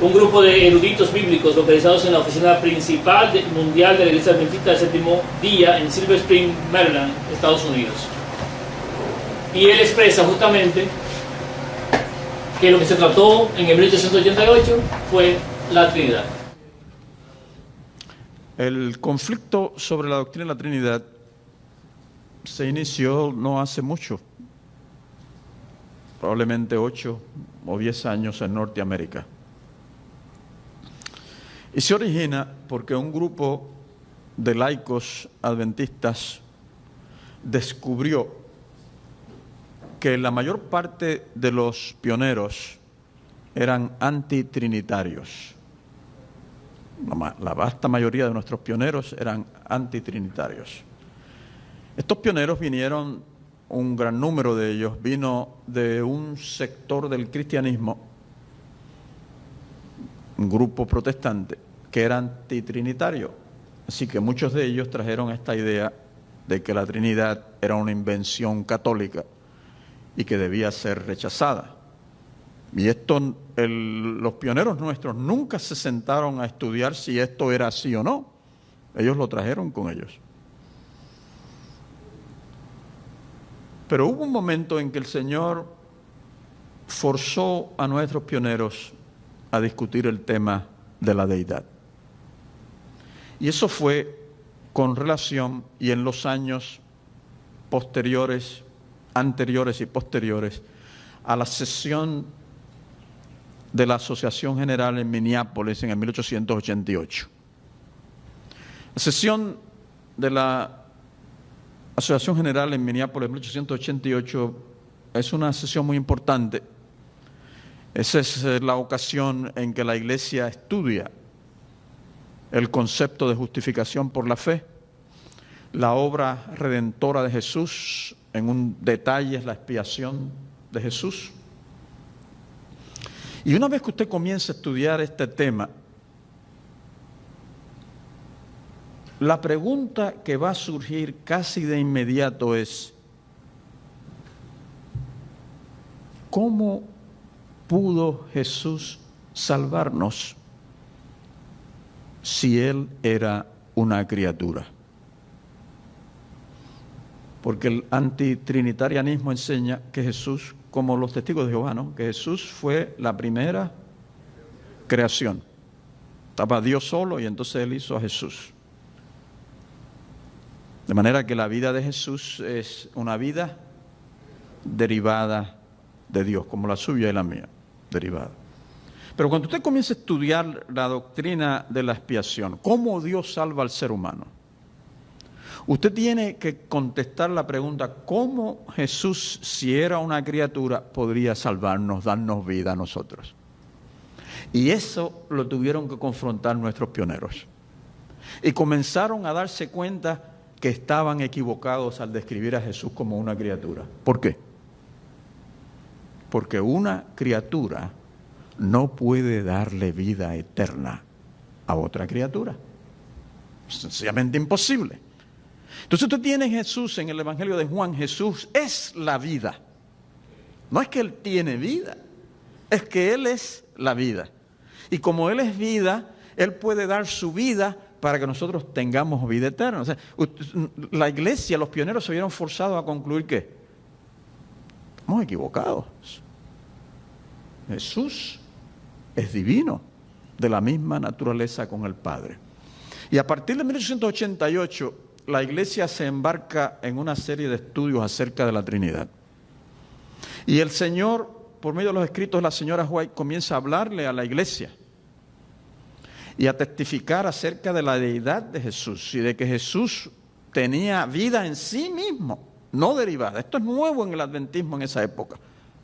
un grupo de eruditos bíblicos localizados en la oficina principal mundial de la Iglesia Adventista del Séptimo Día en Silver Spring, Maryland, Estados Unidos. Y él expresa justamente que lo que se trató en el 1888 fue la Trinidad. El conflicto sobre la doctrina de la Trinidad se inició no hace mucho, probablemente 8 o 10 años en Norteamérica. Y se origina porque un grupo de laicos adventistas descubrió que la mayor parte de los pioneros eran antitrinitarios. La vasta mayoría de nuestros pioneros eran antitrinitarios. Estos pioneros vinieron, un gran número de ellos vino de un sector del cristianismo, un grupo protestante, que era antitrinitario. Así que muchos de ellos trajeron esta idea de que la Trinidad era una invención católica y que debía ser rechazada. Y esto, los pioneros nuestros nunca se sentaron a estudiar si esto era así o no. Ellos lo trajeron con ellos. Pero hubo un momento en que el Señor forzó a nuestros pioneros a discutir el tema de la deidad. Y eso fue con relación, y en los años anteriores y posteriores, a la sesión de la Asociación General en Minneapolis en el 1888. La sesión de la Asociación General en Minneapolis en 1888 es una sesión muy importante. Esa es la ocasión en que la Iglesia estudia el concepto de justificación por la fe, la obra redentora de Jesús, en un detalle es la expiación de Jesús. Y una vez que usted comienza a estudiar este tema, la pregunta que va a surgir casi de inmediato es: ¿cómo pudo Jesús salvarnos si Él era una criatura? Porque el antitrinitarianismo enseña que Jesús, como los testigos de Jehová, ¿no?, que Jesús fue la primera creación. Estaba Dios solo y entonces Él hizo a Jesús. De manera que la vida de Jesús es una vida derivada de Dios, como la suya y la mía, derivada. Pero cuando usted comienza a estudiar la doctrina de la expiación, cómo Dios salva al ser humano, usted tiene que contestar la pregunta: ¿cómo Jesús, si era una criatura, podría salvarnos, darnos vida a nosotros? Y eso lo tuvieron que confrontar nuestros pioneros. Y comenzaron a darse cuenta que estaban equivocados al describir a Jesús como una criatura. ¿Por qué? Porque una criatura no puede darle vida eterna a otra criatura. Es sencillamente imposible. Entonces usted tiene Jesús en el Evangelio de Juan. Jesús es la vida. No es que Él tiene vida, es que Él es la vida. Y como Él es vida, Él puede dar su vida para que nosotros tengamos vida eterna. O sea, la Iglesia, los pioneros se vieron forzados a concluir que estamos equivocados. Jesús es divino, de la misma naturaleza con el Padre. Y a partir de 1888, la Iglesia se embarca en una serie de estudios acerca de la Trinidad. Y el Señor, por medio de los escritos de la señora White, comienza a hablarle a la Iglesia y a testificar acerca de la deidad de Jesús y de que Jesús tenía vida en sí mismo, no derivada. Esto es nuevo en el adventismo en esa época.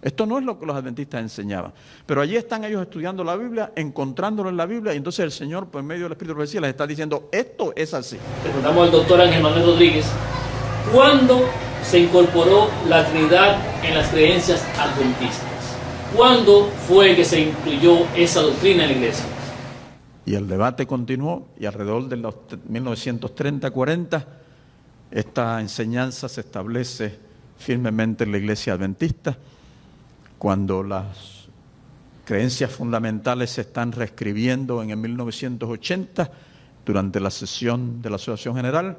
Esto no es lo que los adventistas enseñaban. Pero allí están ellos estudiando la Biblia, encontrándolo en la Biblia, y entonces el Señor, por medio del Espíritu de Profecía, les está diciendo: esto es así. Le preguntamos al doctor Ángel Manuel Rodríguez: ¿cuándo se incorporó la Trinidad en las creencias adventistas? ¿Cuándo fue que se incluyó esa doctrina en la Iglesia? Y el debate continuó, y alrededor de los 1930-40, esta enseñanza se establece firmemente en la Iglesia adventista, cuando las creencias fundamentales se están reescribiendo en el 1980, durante la sesión de la Asociación General,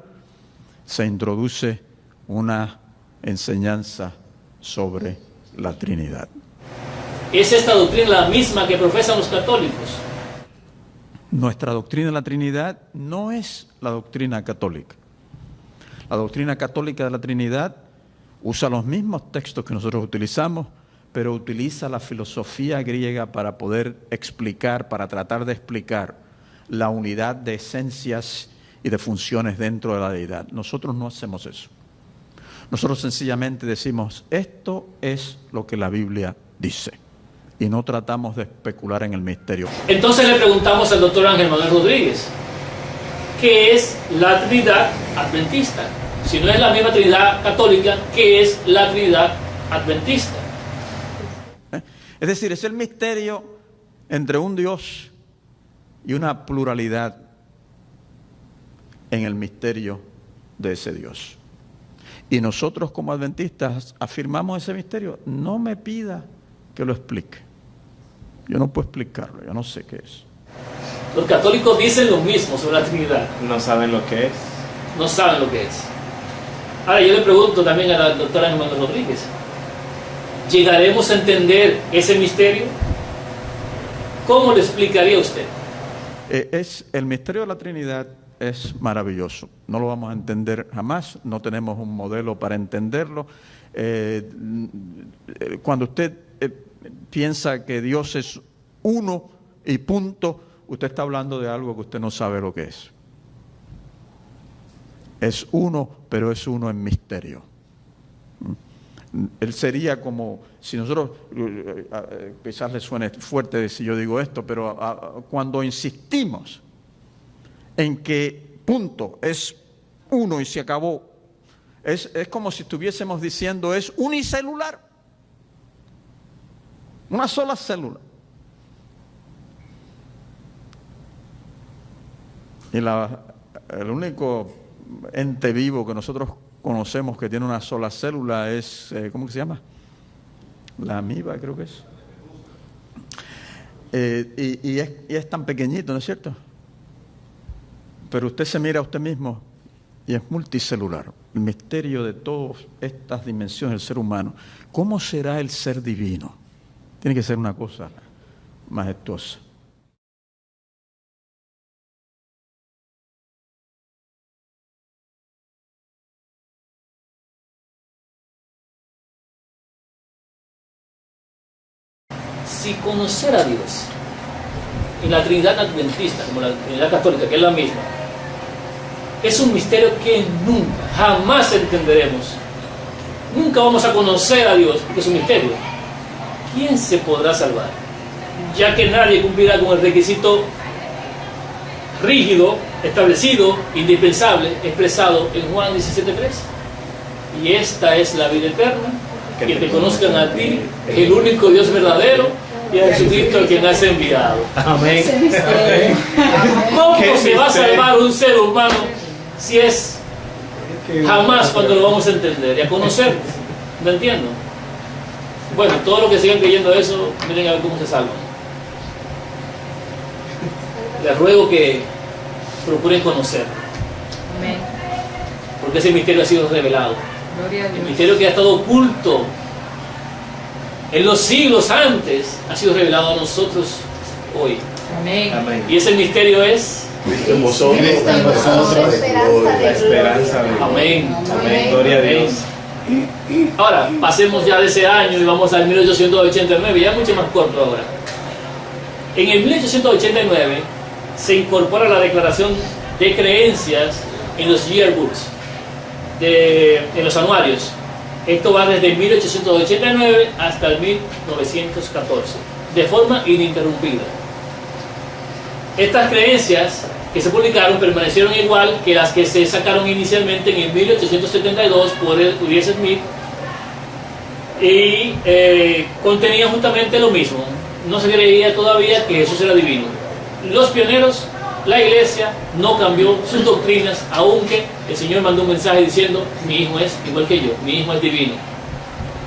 se introduce una enseñanza sobre la Trinidad. ¿Es esta doctrina la misma que profesan los católicos? Nuestra doctrina de la Trinidad no es la doctrina católica. La doctrina católica de la Trinidad usa los mismos textos que nosotros utilizamos, pero utiliza la filosofía griega para poder explicar, para tratar de explicar la unidad de esencias y de funciones dentro de la deidad. Nosotros no hacemos eso. Nosotros sencillamente decimos: esto es lo que la Biblia dice, y no tratamos de especular en el misterio. Entonces le preguntamos al doctor Ángel Manuel Rodríguez: ¿qué es la Trinidad adventista? Si no es la misma Trinidad católica, ¿qué es la Trinidad adventista? Es decir, es el misterio entre un Dios y una pluralidad en el misterio de ese Dios. y nosotros como adventistas afirmamos ese misterio, no me pida que lo explique. Yo no puedo explicarlo, yo no sé qué es. Los católicos dicen lo mismo sobre la Trinidad. No saben lo que es. No saben lo que es. Ahora yo le pregunto también a la doctora Manuel Rodríguez, ¿llegaremos a entender ese misterio? ¿Cómo lo explicaría usted? El misterio de la Trinidad es maravilloso. No lo vamos a entender jamás, no tenemos un modelo para entenderlo. Cuando usted piensa que Dios es uno y punto, usted está hablando de algo que usted no sabe lo que es. Es uno, pero es uno en misterio. Él sería como, si nosotros, quizás le suene fuerte si yo digo esto, pero cuando insistimos en que punto es uno y se acabó, es como si estuviésemos diciendo es unicelular, una sola célula. Y el único ente vivo que nosotros conocemos que tiene una sola célula es, ¿cómo que se llama? La amiba, creo que es. Y es tan pequeñito, ¿no es cierto? Pero usted se mira a usted mismo y es multicelular. El misterio de todas estas dimensiones del ser humano. ¿Cómo será el ser divino? Tiene que ser una cosa majestuosa. Si conocer a Dios en la Trinidad adventista, como la Trinidad católica, que es la misma, es un misterio que nunca, jamás entenderemos. Nunca vamos a conocer a Dios, porque es un misterio. ¿Quién se podrá salvar? Ya que nadie cumplirá con el requisito rígido, establecido, indispensable, expresado en Juan 17:3. Y esta es la vida eterna, que te conozcan a ti, el único Dios verdadero, y a Jesucristo a quien has enviado. Amén. ¿Cómo se va a salvar un ser humano si es jamás cuando lo vamos a entender y a conocer? ¿Me entiendo? Bueno, todos los que sigan creyendo eso, miren a ver cómo se salvan. Les ruego que procuren conocer. Amén. Porque ese misterio ha sido revelado. Gloria a El Dios. misterio que ha estado oculto en los siglos antes ha sido revelado a nosotros hoy. Amén. Amén. Y ese misterio es Cristo en vosotros, Cristo en vosotros, La esperanza de amén. Amén. Gloria a Dios. Ahora, pasemos ya de ese año y vamos al 1889, ya mucho más corto ahora. En el 1889 se incorpora la declaración de creencias en los yearbooks, en los anuarios. Esto va desde 1889 hasta el 1914, de forma ininterrumpida. Estas creencias que se publicaron permanecieron igual que las que se sacaron inicialmente en el 1872 por el U.S. Smith y contenían justamente lo mismo. No se creía todavía que Jesús era divino. Los pioneros, la iglesia, no cambió sus doctrinas, aunque el Señor mandó un mensaje diciendo: mi hijo es igual que yo, mi hijo es divino.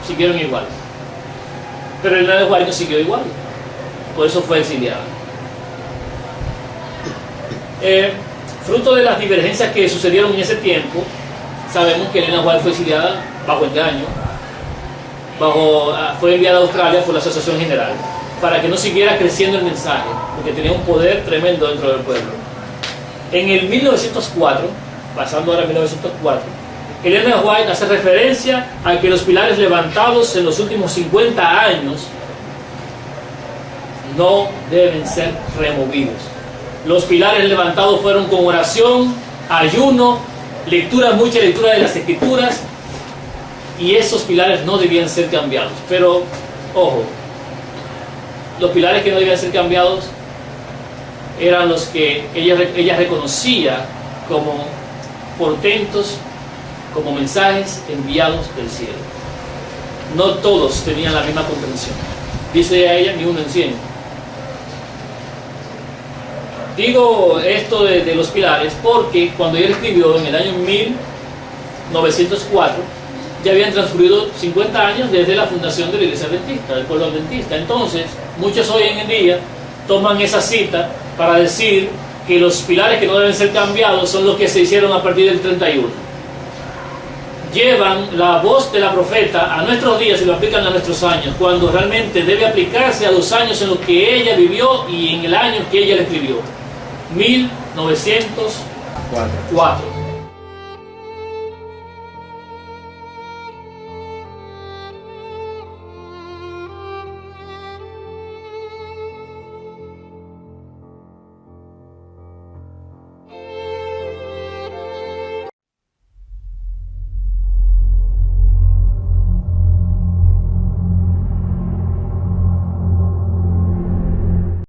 Siguieron igual. Pero el de White no siguió igual, por eso fue exiliado. Fruto de las divergencias que sucedieron en ese tiempo, sabemos que Elena White fue exiliada bajo engaño, fue enviada a Australia por la Asociación General, para que no siguiera creciendo el mensaje, porque tenía un poder tremendo dentro del pueblo. En el 1904, pasando ahora a 1904, Elena White hace referencia a que los pilares levantados en los últimos 50 años no deben ser removidos. Los pilares levantados fueron con oración, ayuno, mucha lectura de las Escrituras, y esos pilares no debían ser cambiados. Pero, ojo, los pilares que no debían ser cambiados eran los que ella reconocía como portentos, como mensajes enviados del cielo. No todos tenían la misma comprensión. Dice a ella, ni uno en 100. Digo esto de los pilares porque cuando ella escribió en el año 1904, ya habían transcurrido 50 años desde la fundación de la Iglesia Adventista, del pueblo adventista. Entonces, muchos hoy en día toman esa cita para decir que los pilares que no deben ser cambiados son los que se hicieron a partir del 31. Llevan la voz de la profeta a nuestros días y lo aplican a nuestros años, cuando realmente debe aplicarse a los años en los que ella vivió y en el año que ella le escribió, 1904.